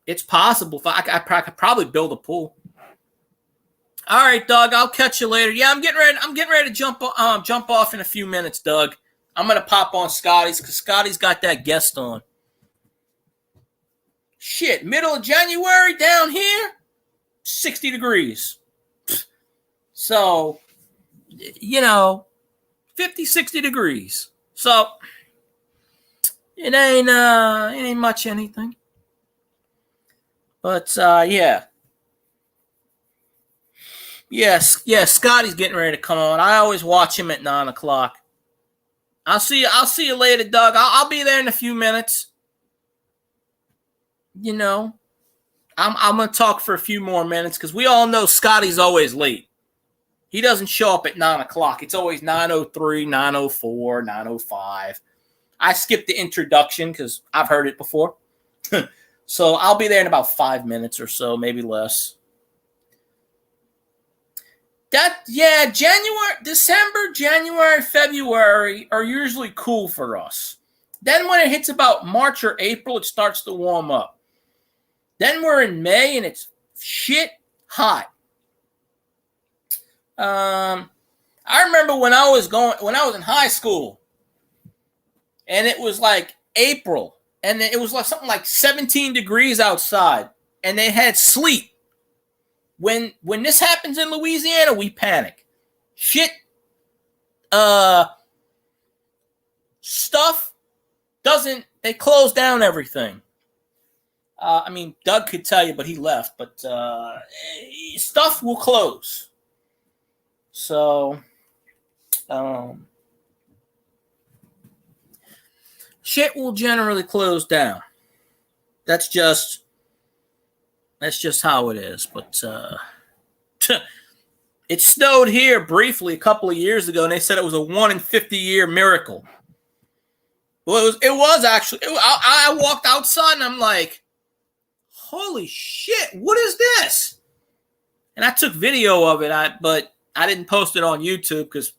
it's possible. I could probably build a pool. All right, Doug. I'll catch you later. Yeah, I'm getting ready to jump off in a few minutes, Doug. I'm gonna pop on Scotty's because Scotty's got that guest on. Shit, middle of January down here, 60 degrees. So, 50, 60 degrees. So, it ain't much anything. But, yeah. Yes, Scotty's getting ready to come on. I always watch him at 9 o'clock. I'll see you later, Doug. I'll be there in a few minutes. I'm going to talk for a few more minutes because we all know Scotty's always late. He doesn't show up at 9 o'clock. It's always 9:03, 9:04, 9:05. I skipped the introduction because I've heard it before. So I'll be there in about 5 minutes or so, maybe less. December, January, February are usually cool for us. Then when it hits about March or April, it starts to warm up. Then we're in May and it's shit hot. I remember when I was in high school, and it was like April, and it was like something like 17 degrees outside, and they had sleet. When this happens in Louisiana, we panic. Shit, stuff doesn't. They close down everything. Doug could tell you, but he left. But stuff will close. So, shit will generally close down. That's just how it is. But it snowed here briefly a couple of years ago, and they said it was a 1 in 50 year miracle. Well, it was actually. I walked outside and I'm like, holy shit, what is this? And I took video of it, but I didn't post it on YouTube because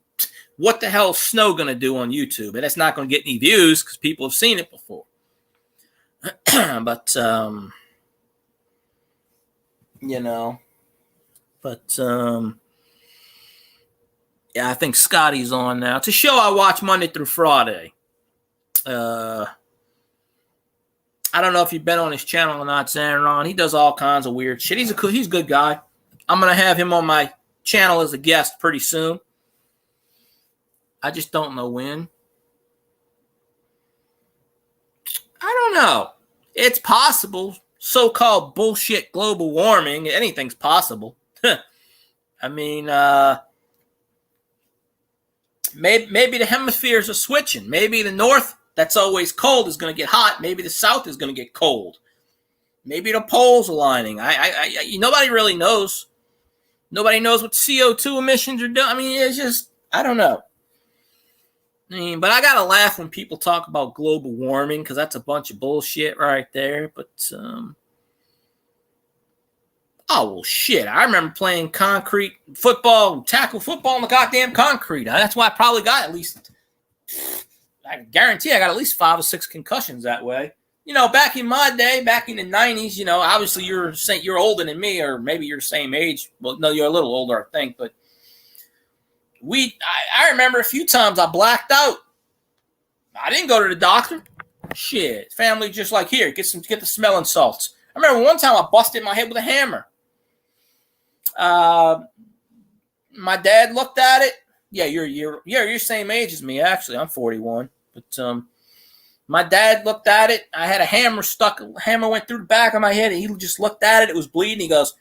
what the hell is snow going to do on YouTube? And it's not going to get any views because people have seen it before. But you know. But yeah, I think Scotty's on now. It's a show I watch Monday through Friday. I don't know if you've been on his channel or not, Zanron. He does all kinds of weird shit. He's a good guy. I'm gonna have him on my channel as a guest pretty soon. I just don't know when. I don't know. It's possible. So-called bullshit global warming. Anything's possible. I mean, maybe the hemispheres are switching. Maybe the north, that's always cold, is going to get hot. Maybe the south is going to get cold. Maybe the poles aligning. Nobody really knows. Nobody knows what CO2 emissions are doing. I mean, it's just, I don't know. I mean, but I gotta laugh when people talk about global warming because that's a bunch of bullshit right there. But oh well, shit! I remember playing concrete football, tackle football on the goddamn concrete. That's why I probably got at least. I guarantee I got at least 5 or 6 concussions that way. You know, back in my day, back in the '90s. You know, obviously you're older than me, or maybe you're the same age. Well, no, you're a little older, I think, but. I remember a few times I blacked out. I didn't go to the doctor. Shit. Family just like, here, get the smelling salts. I remember one time I busted my head with a hammer. My dad looked at it. Yeah, you're same age as me, actually. I'm 41. But my dad looked at it. I had a hammer stuck. A hammer went through the back of my head, and he just looked at it. It was bleeding. He goes,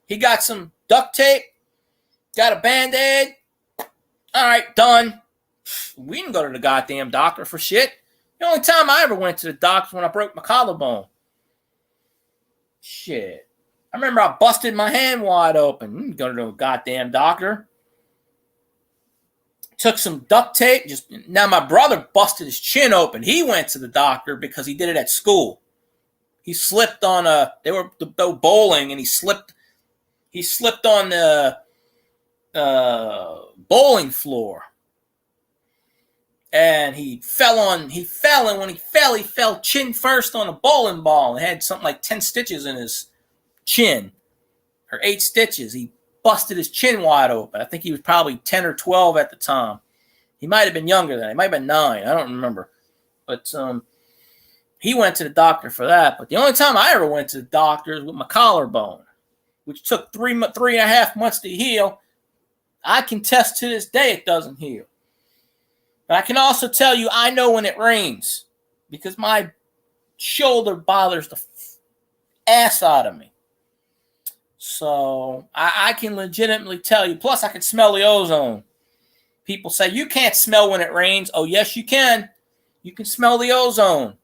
he got some duct tape. Got a Band-Aid. All right, done. We didn't go to the goddamn doctor for shit. The only time I ever went to the doctor was when I broke my collarbone. Shit. I remember I busted my hand wide open. Didn't go to the goddamn doctor. Took some duct tape. Now my brother busted his chin open. He went to the doctor because he did it at school. He slipped on they were bowling, and he slipped on the bowling floor, and he fell, and when he fell chin first on a bowling ball and had something like 10 stitches in his chin, or 8 stitches. He busted his chin wide open. I think he was probably 10 or 12 at the time. He might have been younger than that. He might have been 9. I don't remember. But he went to the doctor for that. But the only time I ever went to the doctor is with my collarbone, which took 3.5 months to heal. I can test to this day it doesn't heal. But I can also tell you I know when it rains because my shoulder bothers the ass out of me. So I can legitimately tell you. Plus, I can smell the ozone. People say, you can't smell when it rains. Oh, yes, you can. You can smell the ozone.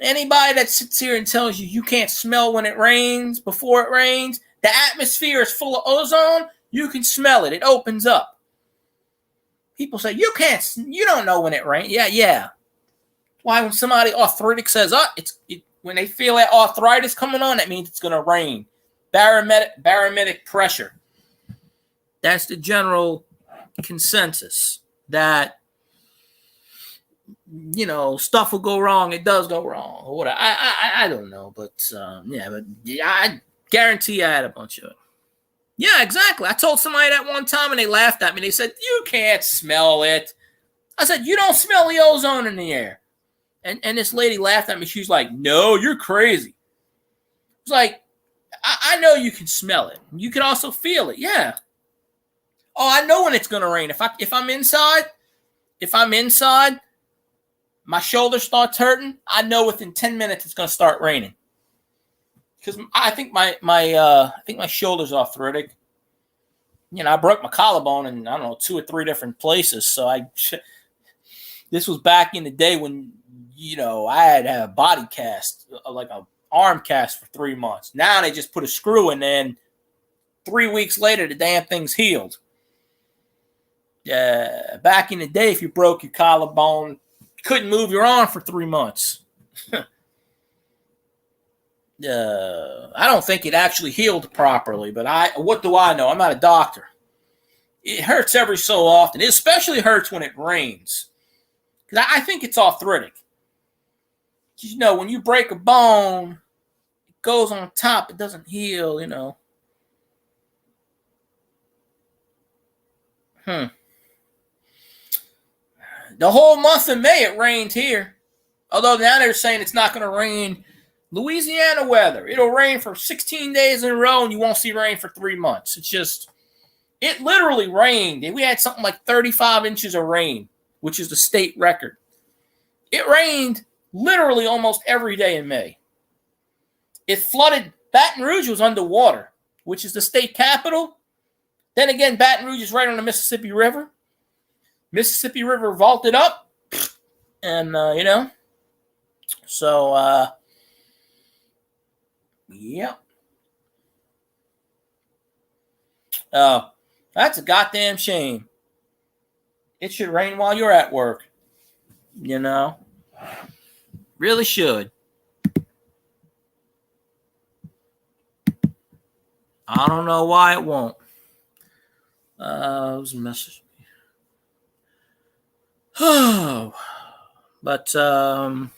Anybody that sits here and tells you can't smell when it rains, before it rains, the atmosphere is full of ozone. You can smell it. It opens up. People say, you don't know when it rains. Yeah. Why when somebody arthritic says, when they feel that arthritis coming on, that means it's going to rain. Barometric pressure. That's the general consensus that, stuff will go wrong. It does go wrong. Or whatever. I don't know. But, I guarantee I had a bunch of it. Yeah, exactly. I told somebody that one time and they laughed at me. They said, you can't smell it. I said, you don't smell the ozone in the air. And this lady laughed at me. She was like, no, you're crazy. It's like, I know you can smell it. You can also feel it. Yeah. Oh, I know when it's going to rain. If I'm inside, my shoulder starts hurting. I know within 10 minutes it's going to start raining. Because I think my shoulder's arthritic. I broke my collarbone in, 2 or 3 different places. So this was back in the day when, I had to have a body cast, like a arm cast for 3 months. Now they just put a screw in, and 3 weeks later, the damn thing's healed. Back in the day, if you broke your collarbone, you couldn't move your arm for 3 months. I don't think it actually healed properly, but what do I know? I'm not a doctor. It hurts every so often. It especially hurts when it rains. Because I think it's arthritic. When you break a bone, goes on top, it doesn't heal, you know. The whole month of May, it rained here. Although now they're saying it's not going to rain. Louisiana weather. It'll rain for 16 days in a row, and you won't see rain for 3 months. It's just, it literally rained. We had something like 35 inches of rain, which is the state record. It rained literally almost every day in May. It flooded. Baton Rouge was underwater, which is the state capital. Then again, Baton Rouge is right on the Mississippi River. Mississippi River vaulted up, and, you know, so, yep. That's a goddamn shame. It should rain while you're at work, you know. Really should. I don't know why it won't. It was a message. Oh, but let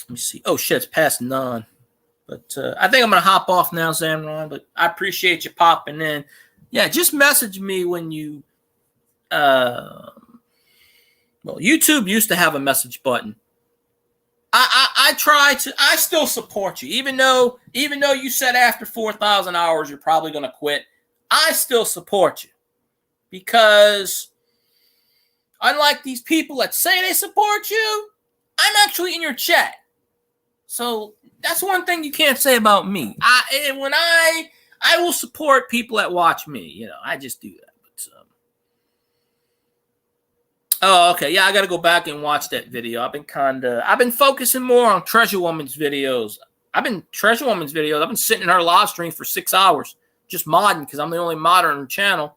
me see. Oh shit, it's past 9. But I think I'm gonna hop off now, Zamron. But I appreciate you popping in. Yeah, just message me when you. Well, YouTube used to have a message button. I try to. I still support you, even though you said after 4,000 hours you're probably gonna quit. I still support you because. Unlike these people that say they support you, I'm actually in your chat. So that's one thing you can't say about me. I will support people that watch me. You know, I just do that. But, oh, okay. Yeah, I got to go back and watch that video. I've been focusing more on Treasure Woman's videos. I've been sitting in her live stream for 6 hours, just modding because I'm the only modder on her channel.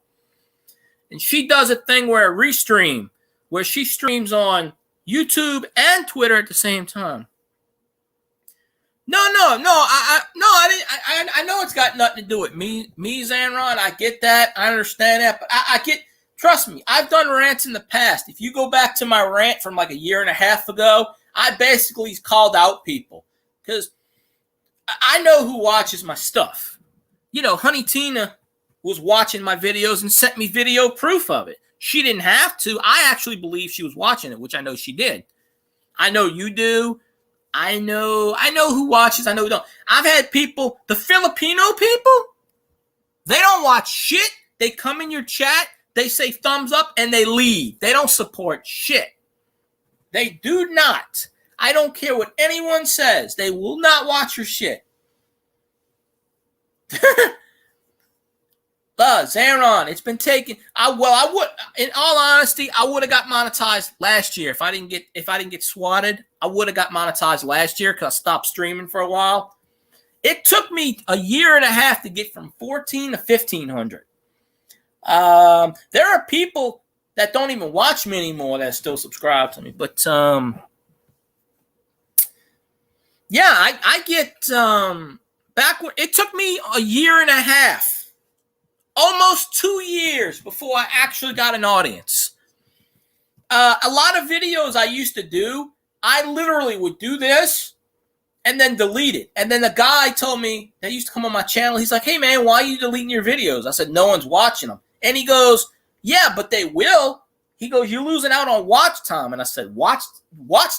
And she does a thing where a restream, where she streams on YouTube and Twitter at the same time. No. I know it's got nothing to do with me, Zanron. I get that. I understand that. But I get. Trust me. I've done rants in the past. If you go back to my rant from like a year and a half ago, I basically called out people because I know who watches my stuff. You know, Honey Tina was watching my videos and sent me video proof of it. She didn't have to. I actually believe she was watching it, which I know she did. I know you do. I know who watches. I know who don't. I've had people, the Filipino people, they don't watch shit. They come in your chat, they say thumbs up, and they leave. They don't support shit. They do not. I don't care what anyone says. They will not watch your shit. Zaron, it's been taken. I would, in all honesty, I would have got monetized last year if I didn't get swatted. I would have got monetized last year because I stopped streaming for a while. It took me a year and a half to get from 14 to 1,500. There are people that don't even watch me anymore that still subscribe to me, but yeah, I get backward. It took me a year and a half. Almost 2 years before I actually got an audience. A lot of videos I used to do, I literally would do this and then delete it. And then a guy told me that used to come on my channel. He's like, hey, man, why are you deleting your videos? I said, no one's watching them. And he goes, yeah, but they will. He goes, you're losing out on watch time. And I said, watch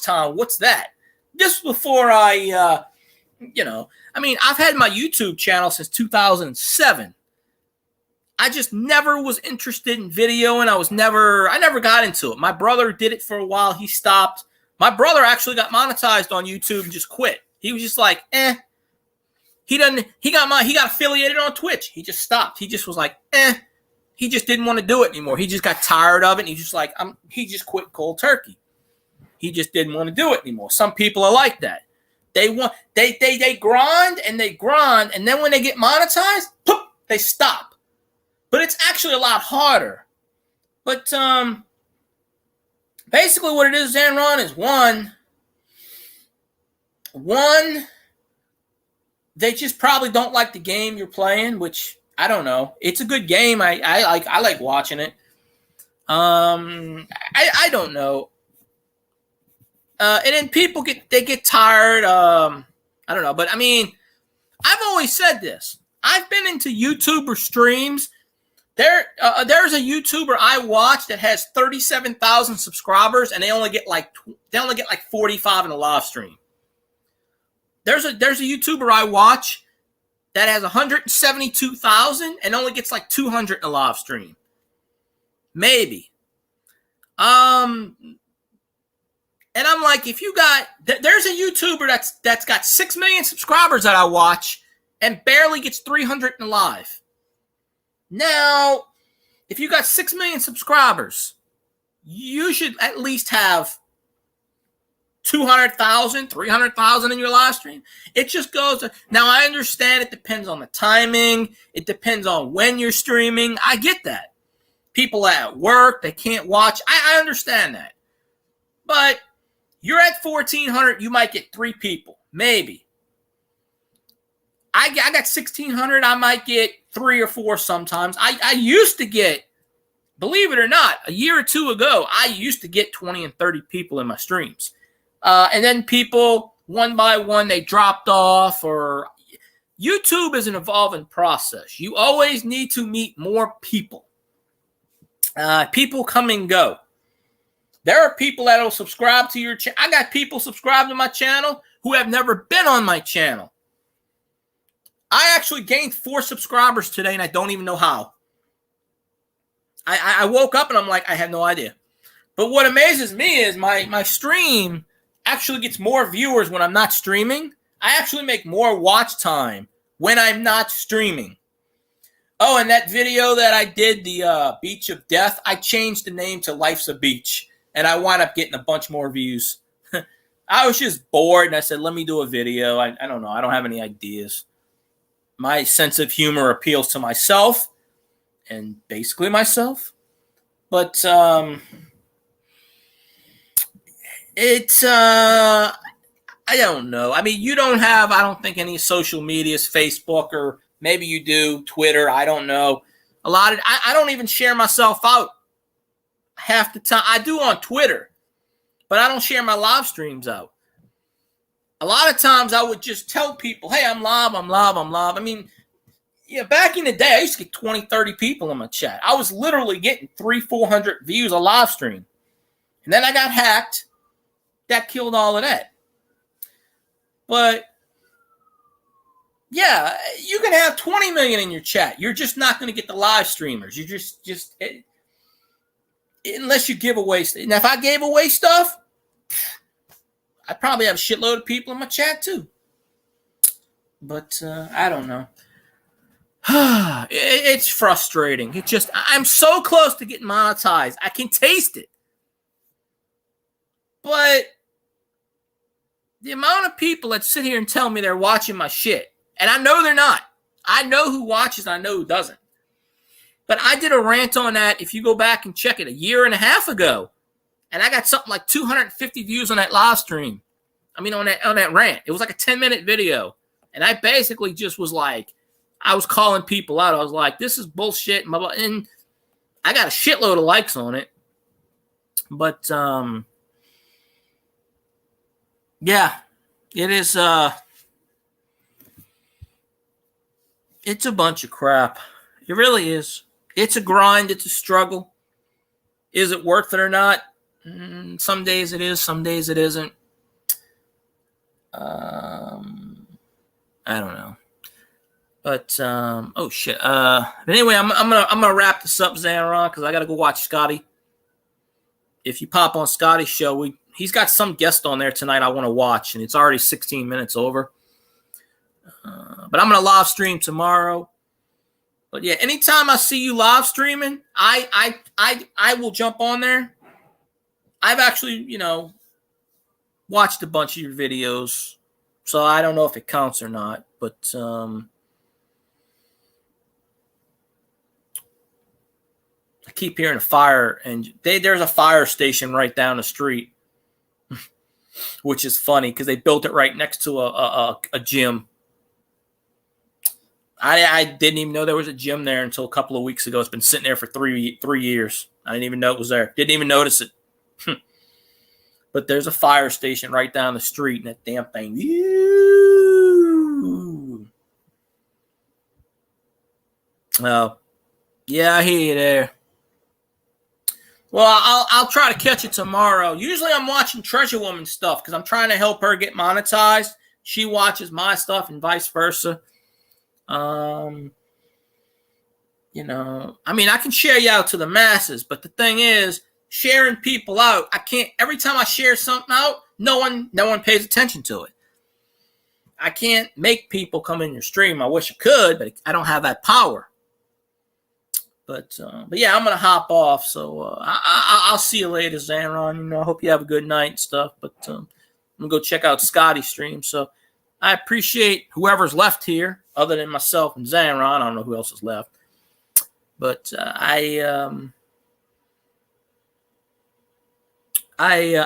time? What's that? Just before I, I've had my YouTube channel since 2007. I just never was interested in video, and I never got into it. My brother did it for a while. He stopped. My brother actually got monetized on YouTube and just quit. He was just like, He got affiliated on Twitch. He just stopped. He just was like, He just didn't want to do it anymore. He just got tired of it, and he just like, he just quit cold turkey. He just didn't want to do it anymore. Some people are like that. They grind, and then when they get monetized, poof, they stop. But it's actually a lot harder. But basically what it is, Zanron, is one, they just probably don't like the game you're playing, which I don't know. It's a good game. I like watching it. I don't know. And then people get tired. I don't know. But I mean, I've always said this. I've been into YouTuber streams. There's a YouTuber I watch that has 37,000 subscribers, and they only get like 45 in a live stream. There's a YouTuber I watch that has 172,000 and only gets like 200 in a live stream. Maybe. And I'm like, if you got, there's a YouTuber that's got 6 million subscribers that I watch and barely gets 300 in live. Now, if you got 6 million subscribers, you should at least have 200,000, 300,000 in your live stream. It just goes. Now, I understand it depends on the timing. It depends on when you're streaming. I get that. People at work, they can't watch. I understand that. But you're at 1,400, you might get 3 people, maybe. I got 1,600, I might get 3 or 4 sometimes. I used to get, believe it or not, a year or 2 ago, I used to get 20 and 30 people in my streams. And then people, one by one, they dropped off. Or YouTube is an evolving process. You always need to meet more people. People come and go. There are people that will subscribe to your channel. I got people subscribed to my channel who have never been on my channel. I actually gained 4 subscribers today, and I don't even know how. I woke up, and I'm like, I have no idea. But what amazes me is my stream actually gets more viewers when I'm not streaming. I actually make more watch time when I'm not streaming. Oh, and that video that I did, the Beach of Death, I changed the name to Life's a Beach, and I wound up getting a bunch more views. I was just bored, and I said, let me do a video. I don't know. I don't have any ideas. My sense of humor appeals to myself and basically myself. But it's, I don't know. I mean, you don't have, I don't think, any social medias, Facebook, or maybe you do, Twitter. I don't know. A lot of, I don't even share myself out half the time. I do on Twitter, but I don't share my live streams out. A lot of times I would just tell people, hey, I'm live. I mean, yeah, back in the day, I used to get 20, 30 people in my chat. I was literally getting 300-400 views a live stream. And then I got hacked. That killed all of that. But, yeah, you can have 20 million in your chat. You're just not going to get the live streamers. You just unless you give away stuff. Now, if I gave away stuff, I'd probably have a shitload of people in my chat too. But I don't know. It's frustrating. It just, I'm so close to getting monetized. I can taste it. But the amount of people that sit here and tell me they're watching my shit, and I know they're not. I know who watches and I know who doesn't. But I did a rant on that, if you go back and check it, 1.5 years ago. And I got something like 250 views on that live stream. I mean, on that rant. It was like a 10-minute video. And I basically just was like, I was calling people out. I was like, this is bullshit. And I got a shitload of likes on it. But, yeah, it is, it's a bunch of crap. It really is. It's a grind. It's a struggle. Is it worth it or not? Some days it is. Some days it isn't. I don't know. But oh shit. But anyway, I'm gonna wrap this up, Xanaron, because I gotta go watch Scotty. If you pop on Scotty's show, he's got some guest on there tonight I want to watch, and it's already 16 minutes over. But I'm gonna live stream tomorrow. But yeah, anytime I see you live streaming, I will jump on there. I've actually, watched a bunch of your videos, so I don't know if it counts or not. But I keep hearing a fire, and there's a fire station right down the street, which is funny because they built it right next to a gym. I didn't even know there was a gym there until a couple of weeks ago. It's been sitting there for three years. I didn't even know it was there. Didn't even notice it. But there's a fire station right down the street, and that damn thing. Ooh. Well, yeah, I hear you there. Well, I'll try to catch it tomorrow. Usually I'm watching Treasure Woman stuff because I'm trying to help her get monetized. She watches my stuff and vice versa. You know, I mean, I can share you out to the masses, but the thing is, sharing people out, I can't. Every time I share something out, no one pays attention to it. I can't make people come in your stream. I wish I could, but I don't have that power. But yeah, I'm gonna hop off. So I'll see you later, Zanron. You know, I hope you have a good night and stuff. But I'm gonna go check out Scotty's stream. So I appreciate whoever's left here, other than myself and Zanron. I don't know who else is left. But I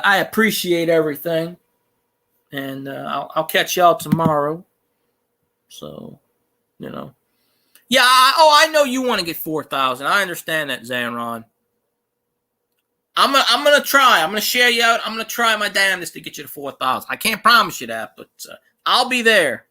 appreciate everything, and I'll catch y'all tomorrow. So, you know, yeah. I know you want to get 4,000. I understand that, Zanron. I'm gonna try. I'm gonna share you out. I'm gonna try my damnedest to get you to 4,000. I can't promise you that, but I'll be there.